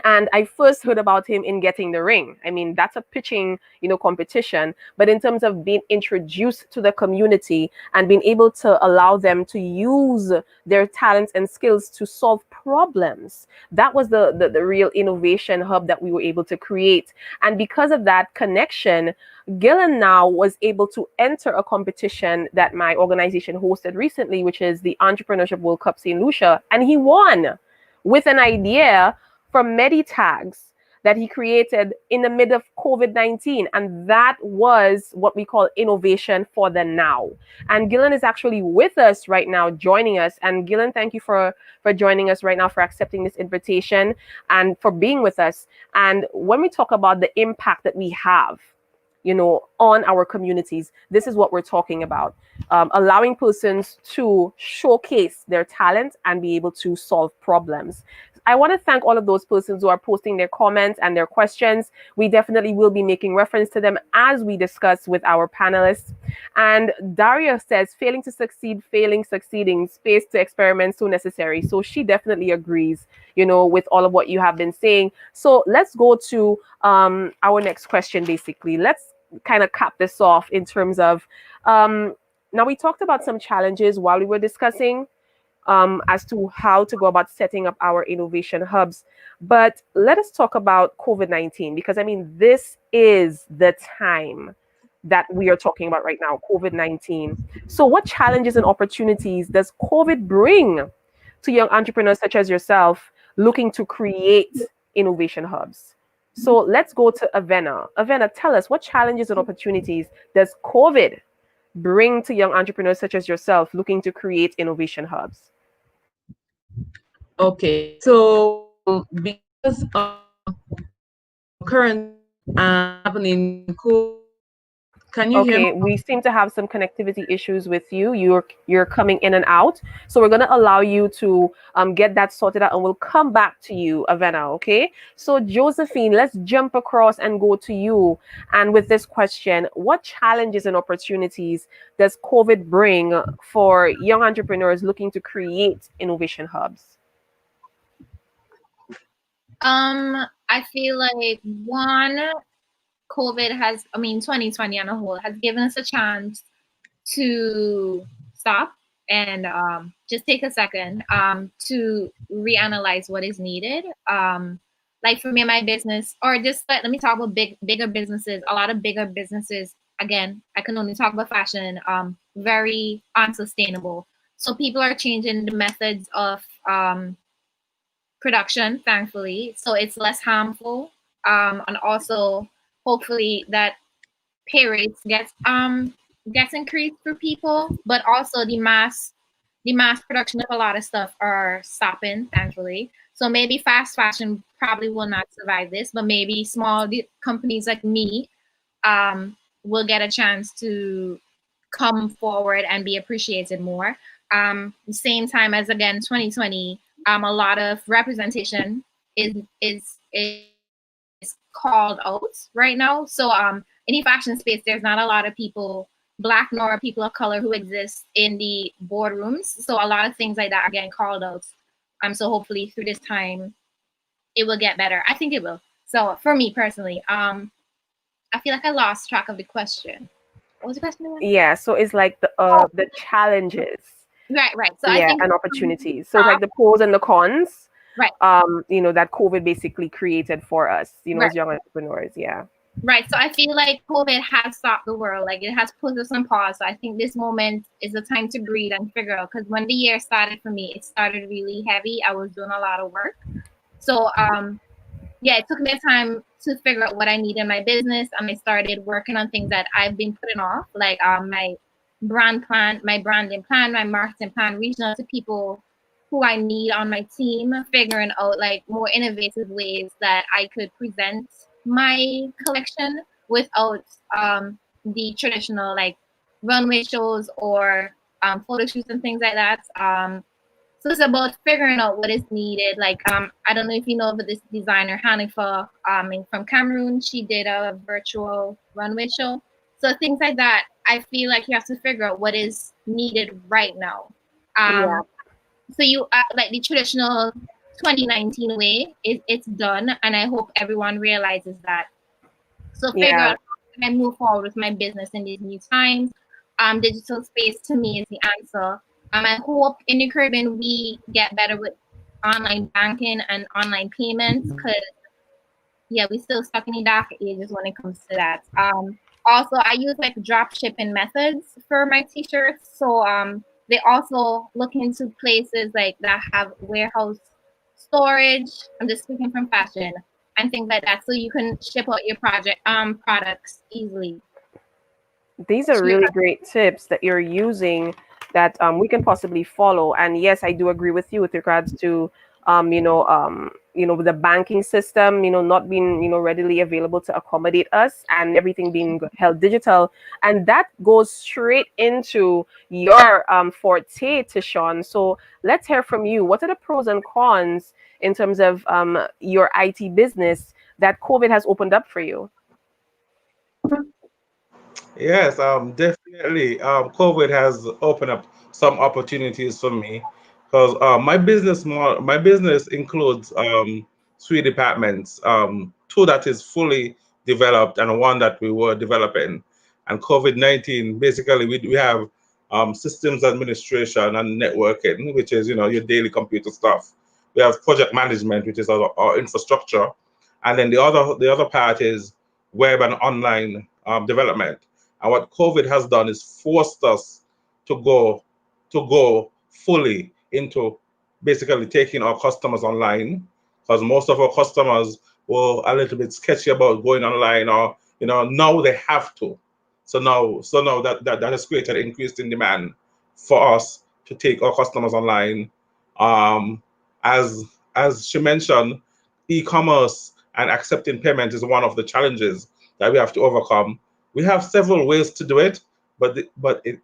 And I first heard about him in Getting the Ring. I mean, that's a pitching, competition. But in terms of being introduced to the community and being able to allow them to use their talents and skills to solve problems, that was the real innovation hub that we were able to create. And because of that connection, Gillen now was able to enter a competition that my organization hosted recently, which is the Entrepreneurship World Cup St. Lucia. And he won with an idea from MediTags that he created in the middle of COVID-19. And that was what we call innovation for the now. And Gillen is actually with us right now, joining us. And Gillen, thank you for joining us right now, for accepting this invitation and for being with us. And when we talk about the impact that we have, on our communities, this is what we're talking about. Allowing persons to showcase their talent and be able to solve problems. I want to thank all of those persons who are posting their comments and their questions. We definitely will be making reference to them as we discuss with our panelists. And Daria says, failing to succeed, succeeding, space to experiment so necessary. So she definitely agrees, with all of what you have been saying. So let's go to our next question, basically. Let's kind of cap this off in terms of, now we talked about some challenges while we were discussing as to how to go about setting up our innovation hubs. But let us talk about COVID-19, because I mean, this is the time that we are talking about right now, COVID-19. So what challenges and opportunities does COVID bring to young entrepreneurs such as yourself looking to create innovation hubs? So let's go to Avena. Avena, tell us, what challenges and opportunities does COVID bring to young entrepreneurs such as yourself looking to create innovation hubs? Okay, so because of current happening, can you hear me? Okay, we seem to have some connectivity issues with you. You're coming in and out. So we're going to allow you to get that sorted out, and we'll come back to you, Avena, okay? So Josephine, let's jump across and go to you. And with this question, what challenges and opportunities does COVID bring for young entrepreneurs looking to create innovation hubs? I feel like COVID 2020 on a whole has given us a chance to stop and just take a second to reanalyze what is needed. Like for me, my business, or just let me talk about bigger businesses. A lot of bigger businesses, again, I can only talk about fashion, very unsustainable. So people are changing the methods of production, thankfully, so it's less harmful, and also hopefully that pay rates gets increased for people, but also the mass production of a lot of stuff are stopping, thankfully. So maybe fast fashion probably will not survive this, but maybe small companies like me will get a chance to come forward and be appreciated more. The same time as, again, 2020, a lot of representation is called out right now. So in the fashion space, there's not a lot of people Black nor people of color who exist in the boardrooms. So a lot of things like that are getting called out. So hopefully through this time, it will get better. I think it will. So for me personally, I feel like I lost track of the question. What was the question again? Yeah, so it's like the challenges. Right. So Yeah, I think and opportunities. So it's like the pros and the cons. Right. That COVID basically created for us, Right. as young entrepreneurs. Yeah. Right. So I feel like COVID has stopped the world. Like it has put us on pause. So I think this moment is the time to breathe and figure out. Because when the year started for me, it started really heavy. I was doing a lot of work. So it took me time to figure out what I need in my business, and I started working on things that I've been putting off, like my brand plan, my branding plan, my marketing plan, reaching out to people who I need on my team, figuring out like more innovative ways that I could present my collection without the traditional like runway shows or photo shoots and things like that. So it's about figuring out what is needed. Like I don't know if you know of this designer Hanifa from Cameroon. She did a virtual runway show. So things like that, I feel like you have to figure out what is needed right now. Yeah. So you like the traditional 2019 way, it's done, and I hope everyone realizes that. So figure out how can I move forward with my business in these new times. Digital space to me is the answer. I hope in the Caribbean we get better with online banking and online payments, because we're still stuck in the dark ages when it comes to that. Also, I use like drop shipping methods for my t-shirts. So they also look into places like that have warehouse storage. I'm just speaking from fashion and things like that, so you can ship out your products easily. These are really great tips that you're using that we can possibly follow. And yes, I do agree with you with regards to the banking system, not being, readily available to accommodate us, and everything being held digital. And that goes straight into your forte, Tishon. So let's hear from you. What are the pros and cons in terms of your IT business that COVID has opened up for you? Yes, definitely. COVID has opened up some opportunities for me because my business includes three departments, two that is fully developed and one that we were developing. And COVID-19, basically, we have systems administration and networking, which is your daily computer stuff. We have project management, which is our infrastructure, and then the other part is web and online development. And what COVID has done is forced us to go fully into basically taking our customers online, because most of our customers were a little bit sketchy about going online, or now they have to. So now that has created an increase in demand for us to take our customers online. As she mentioned, e-commerce and accepting payment is one of the challenges that we have to overcome. We have several ways to do it, but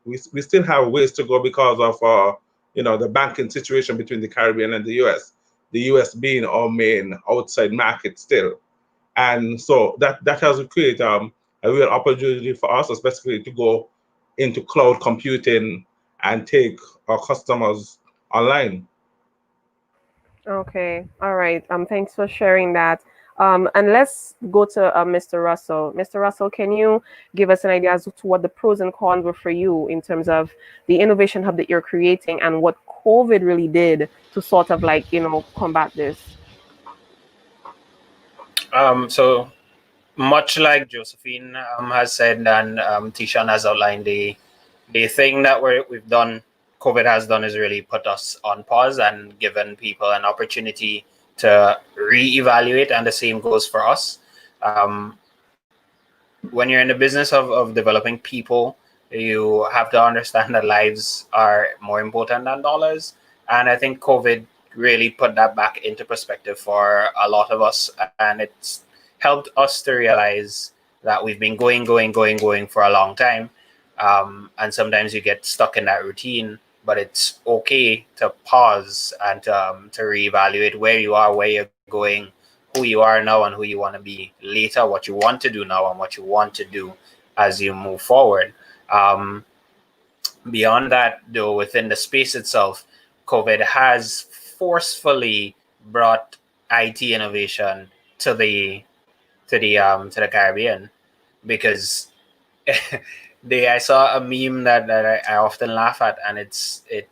we still have ways to go because of the banking situation between the Caribbean and the U.S. The U.S. being our main outside market still, and so that has created a real opportunity for us, especially to go into cloud computing and take our customers online. Okay. All right. Thanks for sharing that. And let's go to Mr. Russell. Mr. Russell, can you give us an idea as to what the pros and cons were for you in terms of the innovation hub that you're creating and what COVID really did to sort of combat this? So much like Josephine has said, and Tishan has outlined, the thing that we've done, COVID has done, is really put us on pause and given people an opportunity to reevaluate, and the same goes for us. When you're in the business of developing people, you have to understand that lives are more important than dollars. And I think COVID really put that back into perspective for a lot of us, and it's helped us to realize that we've been going for a long time. And sometimes you get stuck in that routine, but it's okay to pause and to reevaluate where you are, where you're going, who you are now and who you want to be later, what you want to do now and what you want to do as you move forward. Um, Beyond that, though, within the space itself, COVID has forcefully brought IT innovation to the Caribbean, because I saw a meme that I often laugh at, and it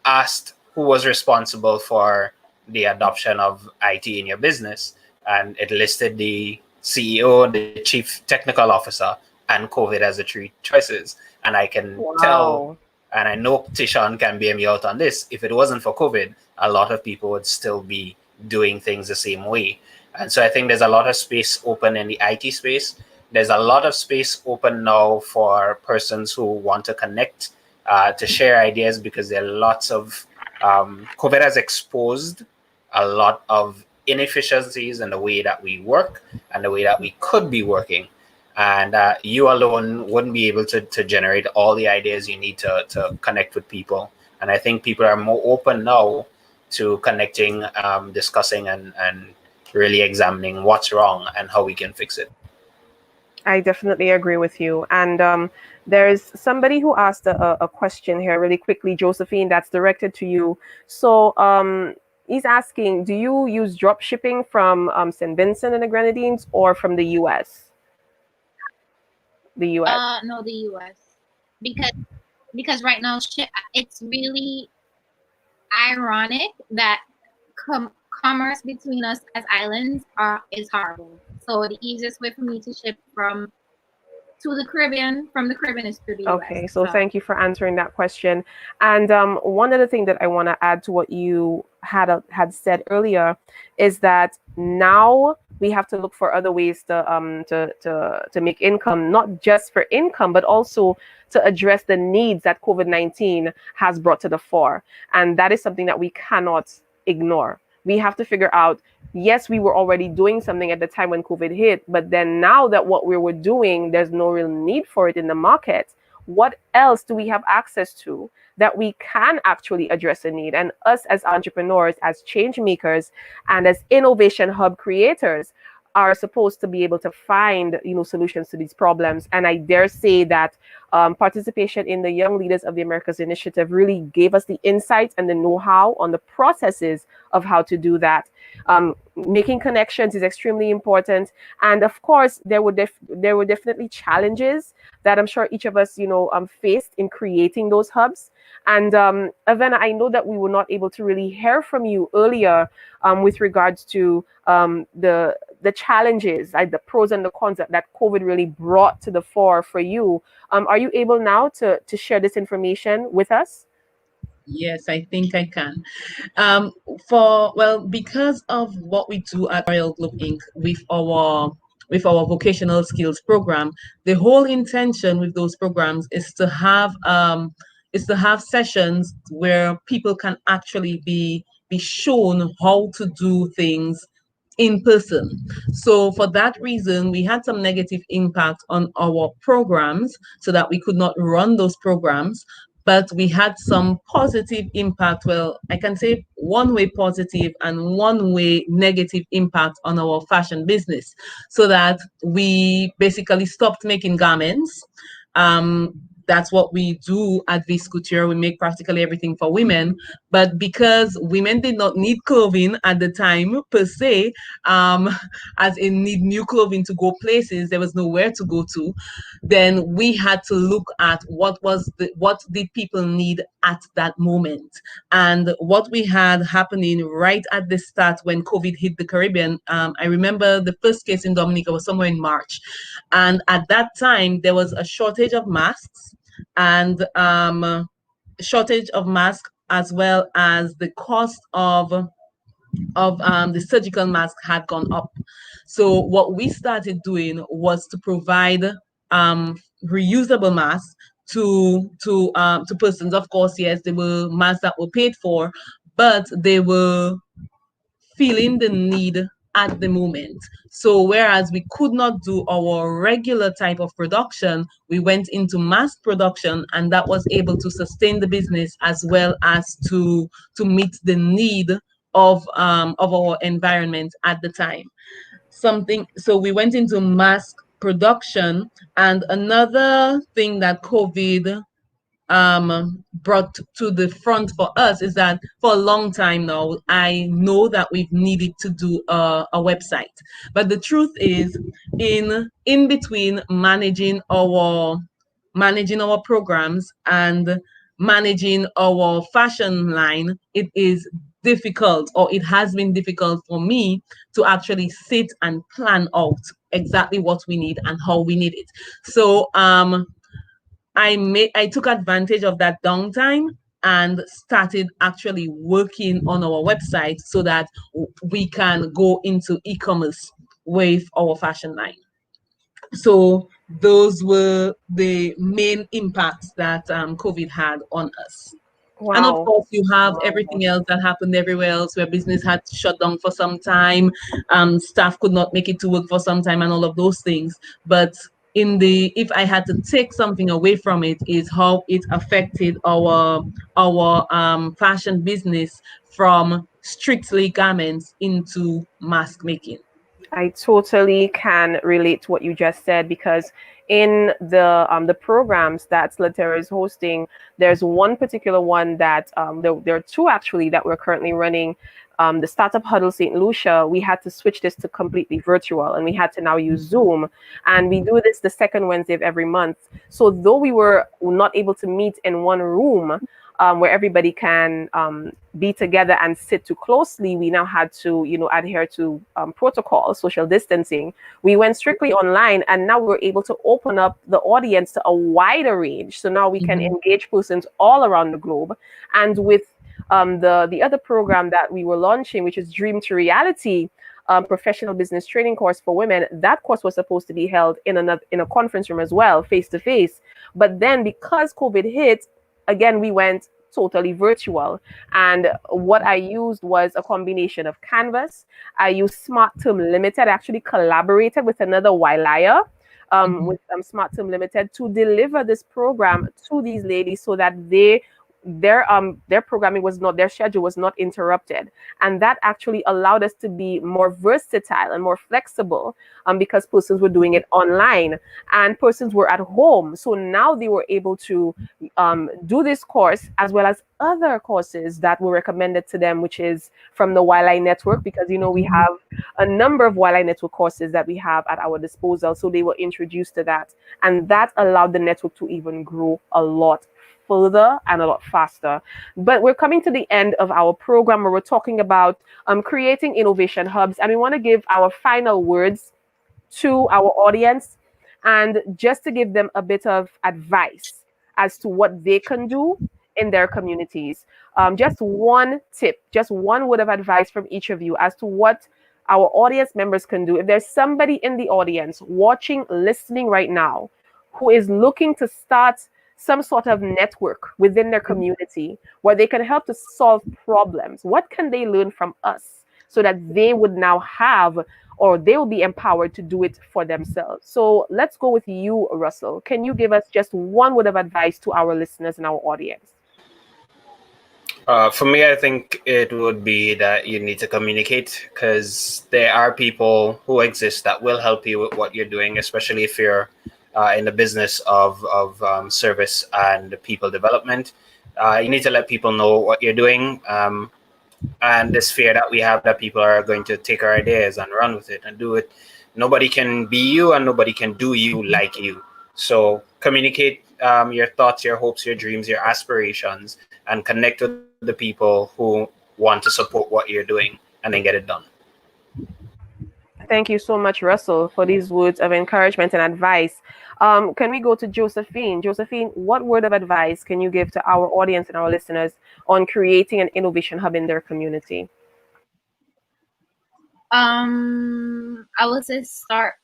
asked who was responsible for the adoption of IT in your business, and it listed the CEO, the chief technical officer, and COVID as the three choices. And I can tell, Wow. and I know Tishan can bear me out on this, if it wasn't for COVID, a lot of people would still be doing things the same way. And so I think there's a lot of space open in the IT space. There's a lot of space open now for persons who want to connect, to share ideas, because there are lots of COVID has exposed a lot of inefficiencies in the way that we work and the way that we could be working. And you alone wouldn't be able to generate all the ideas you need to connect with people. And I think people are more open now to connecting, discussing, and really examining what's wrong and how we can fix it. I definitely agree with you. And there's somebody who asked a question here really quickly, Josephine, that's directed to you. So he's asking, do you use drop shipping from St. Vincent and the Grenadines or from the US? The US. No, the US, because right now it's really ironic that commerce between us as islands is horrible. So the easiest way for me to ship from the Caribbean is to the US. Okay, so thank you for answering that question. And one other thing that I want to add to what you had said earlier is that now we have to look for other ways to make income, not just for income, but also to address the needs that COVID-19 has brought to the fore. And that is something that we cannot ignore. We have to figure out, yes, we were already doing something at the time when COVID hit, but then now that what we were doing, there's no real need for it in the market. What else do we have access to that we can actually address a need? And us as entrepreneurs, as change makers, and as innovation hub creators are supposed to be able to find, solutions to these problems. And I dare say that participation in the Young Leaders of the Americas initiative really gave us the insights and the know-how on the processes of how to do that. Making connections is extremely important. And of course, there were definitely challenges that I'm sure each of us, faced in creating those hubs. And Avena, I know that we were not able to really hear from you earlier with regards to the challenges, the pros and the cons that COVID really brought to the fore for you. Are you able now to share this information with us? Yes, I think I can. Because of what we do at Royal Globe Inc. with our vocational skills program, the whole intention with those programs is to have sessions where people can actually be shown how to do things in person. So for that reason, we had some negative impact on our programs so that we could not run those programs. But we had some positive impact. Well, I can say one way positive and one way negative impact on our fashion business, so that we basically stopped making garments. That's what we do at Vis Couture. We make practically everything for women. But because women did not need clothing at the time per se, as in need new clothing to go places, there was nowhere to go to, then we had to look at what did people need at that moment. And what we had happening right at the start when COVID hit the Caribbean, I remember the first case in Dominica was somewhere in March. And at that time, there was a shortage of masks, and shortage of masks, as well as the cost of the surgical mask had gone up. So what we started doing was to provide reusable masks to persons. Of course, yes, they were masks that were paid for, but they were feeling the need at the moment. So whereas we could not do our regular type of production, we went into mass production, and that was able to sustain the business as well as to meet the need of our environment at the time. So we went into mass production. And another thing that COVID brought to the front for us is that for a long time now, I know that we've needed to do a website. But the truth is, in between managing our programs and managing our fashion line, it is difficult, or it has been difficult for me to actually sit and plan out exactly what we need and how we need it. So I took advantage of that downtime and started actually working on our website so that we can go into e-commerce with our fashion line. So those were the main impacts that COVID had on us. Wow. And of course, you have everything else that happened everywhere else, where business had shut down for some time, staff could not make it to work for some time, and all of those things. But if I had to take something away from it, is how it affected our fashion business from strictly garments into mask making. I totally can relate to what you just said, because in the programs that Slatera is hosting, there's one particular one that there are two actually that we're currently running. The Startup Huddle St. Lucia, we had to switch this to completely virtual, and we had to now use Zoom. And we do this the second Wednesday of every month. So though we were not able to meet in one room, where everybody can be together and sit too closely, we now had to, adhere to protocol, social distancing. We went strictly online, and now we're able to open up the audience to a wider range. So now we can engage persons all around the globe. And with the other program that we were launching, which is Dream to Reality, professional business training course for women, that course was supposed to be held in a conference room as well, face to face. But then because COVID hit, again, we went totally virtual. And what I used was a combination of Canvas. I used Smart Term Limited. I actually collaborated with another Wilaya, with Smart Term Limited, to deliver this program to these ladies so that their programming their schedule was not interrupted. And that actually allowed us to be more versatile and more flexible, because persons were doing it online and persons were at home. So now they were able to do this course as well as other courses that were recommended to them, which is from the Wiley Network, because we have a number of Wiley Network courses that we have at our disposal. So they were introduced to that, and that allowed the network to even grow a lot further and a lot faster. But we're coming to the end of our program, where we're talking about creating innovation hubs, and we want to give our final words to our audience, and just to give them a bit of advice as to what they can do in their communities. Just one tip, just one word of advice from each of you as to what our audience members can do. If there's somebody in the audience watching, listening right now, who is looking to start some sort of network within their community where they can help to solve problems, what can they learn from us so that they would now have, or they will be empowered to do it for themselves? So let's go with you, Russell. Can you give us just one word of advice to our listeners and our audience? For me, I think it would be that you need to communicate, because there are people who exist that will help you with what you're doing, especially if you're in the business of service and people development. You need to let people know what you're doing, and this fear that we have that people are going to take our ideas and run with it and do it. Nobody can be you, and nobody can do you like you. So communicate your thoughts, your hopes, your dreams, your aspirations, and connect with the people who want to support what you're doing, and then get it done. Thank you so much, Russell, for these words of encouragement and advice. Can we go to Josephine? Josephine, what word of advice can you give to our audience and our listeners on creating an innovation hub in their community? I would say start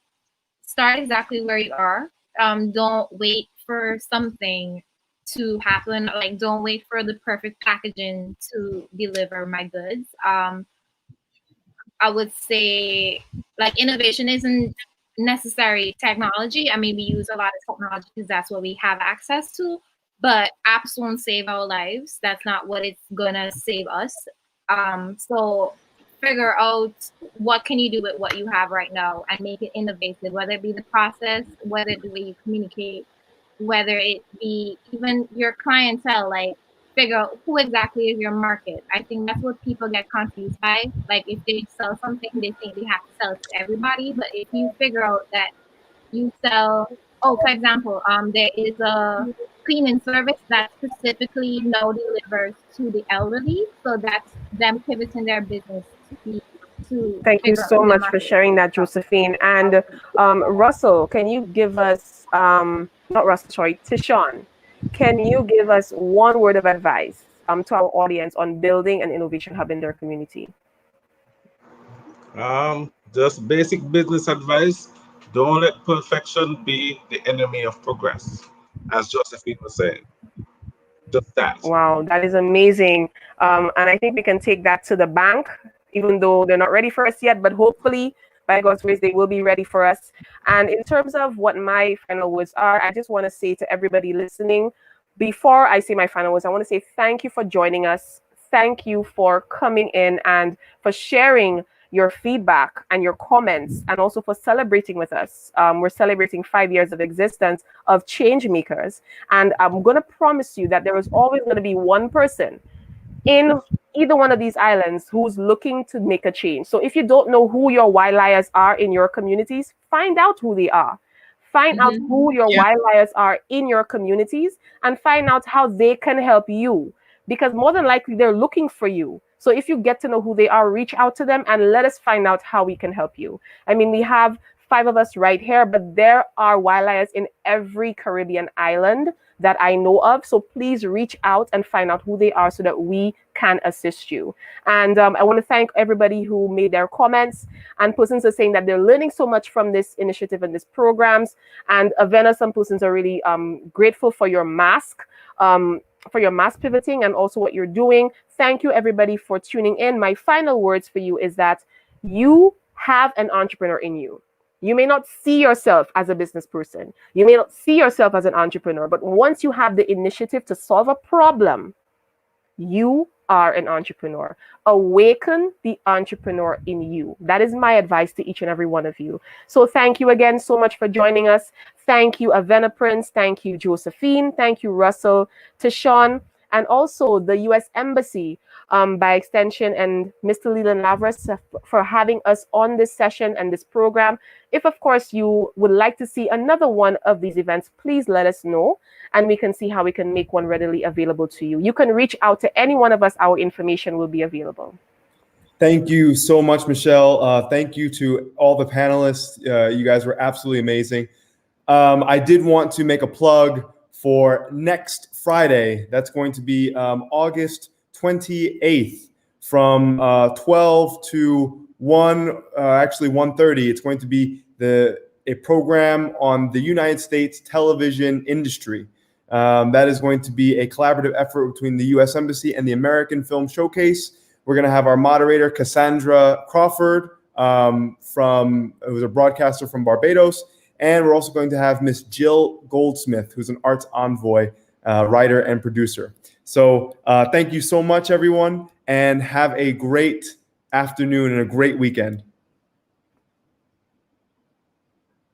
exactly where you are. Don't wait for something to happen. Like, don't wait for the perfect packaging to deliver my goods. I would say, like, innovation isn't necessary technology. I mean, we use a lot of technology because that's what we have access to, but apps won't save our lives. That's not what it's gonna save us. So figure out what can you do with what you have right now and make it innovative, whether it be the process, whether it be the way you communicate, whether it be even your clientele, like figure out who exactly is your market. I think that's what people get confused by. Like if they sell something, they think they have to sell it to everybody. But if you figure out that you sell, for example, there is a cleaning service that specifically now delivers to the elderly, so that's them pivoting their business to Thank you figure out so who their much for market sharing that, Josephine. And Russell, can you give us, not Russell, sorry, Tishon, can you give us one word of advice to our audience on building an innovation hub in their community? Just basic business advice. Don't let perfection be the enemy of progress, as Josephine was saying. Just that. Wow, that is amazing. And I think we can take that to the bank, even though they're not ready for us yet, but hopefully by God's grace, they will be ready for us. And in terms of what my final words are, I just want to say to everybody listening, before I say my final words, I want to say thank you for joining us. Thank you for coming in and for sharing your feedback and your comments, and also for celebrating with us. We're celebrating 5 years of existence of Change Makers. And I'm going to promise you that there is always going to be one person in either one of these islands who's looking to make a change. So if you don't know who your wildliers are in your communities, find out who they are. Find out who your wildliers are in your communities, and find out how they can help you, because more than likely they're looking for you. So if you get to know who they are, reach out to them and let us find out how we can help you. I mean, we have 5 of us right here, but there are wildliers in every Caribbean island that I know of. So please reach out and find out who they are so that we can assist you. And I want to thank everybody who made their comments, and persons are saying that they're learning so much from this initiative and these programs. And Avena, some persons are really grateful for your mask. For your mass pivoting and also what you're doing. Thank you, everybody, for tuning in. My final words for you is that you have an entrepreneur in you. You may not see yourself as a business person. You may not see yourself as an entrepreneur, but once you have the initiative to solve a problem, you are an entrepreneur. Awaken the entrepreneur in you. That is my advice to each and every one of you. So thank you again so much for joining us. Thank you, Avena Prince. Thank you, Josephine. Thank you, Russell, Tishon, and also the U.S. Embassy by extension, and Mr. Leland Lavras for having us on this session and this program. If, of course, you would like to see another one of these events, please let us know, and we can see how we can make one readily available to you. You can reach out to any one of us. Our information will be available. Thank you so much, Michelle. Thank you to all the panelists. You guys were absolutely amazing. I did want to make a plug for next Friday. That's going to be August 28th from 12 to 1, actually 1:30. It's going to be a program on the United States television industry. That is going to be a collaborative effort between the U.S. Embassy and the American Film Showcase. We're going to have our moderator, Cassandra Crawford, who's a broadcaster from Barbados. And we're also going to have Miss Jill Goldsmith, who's an arts envoy, writer and producer. So thank you so much, everyone, and have a great afternoon and a great weekend.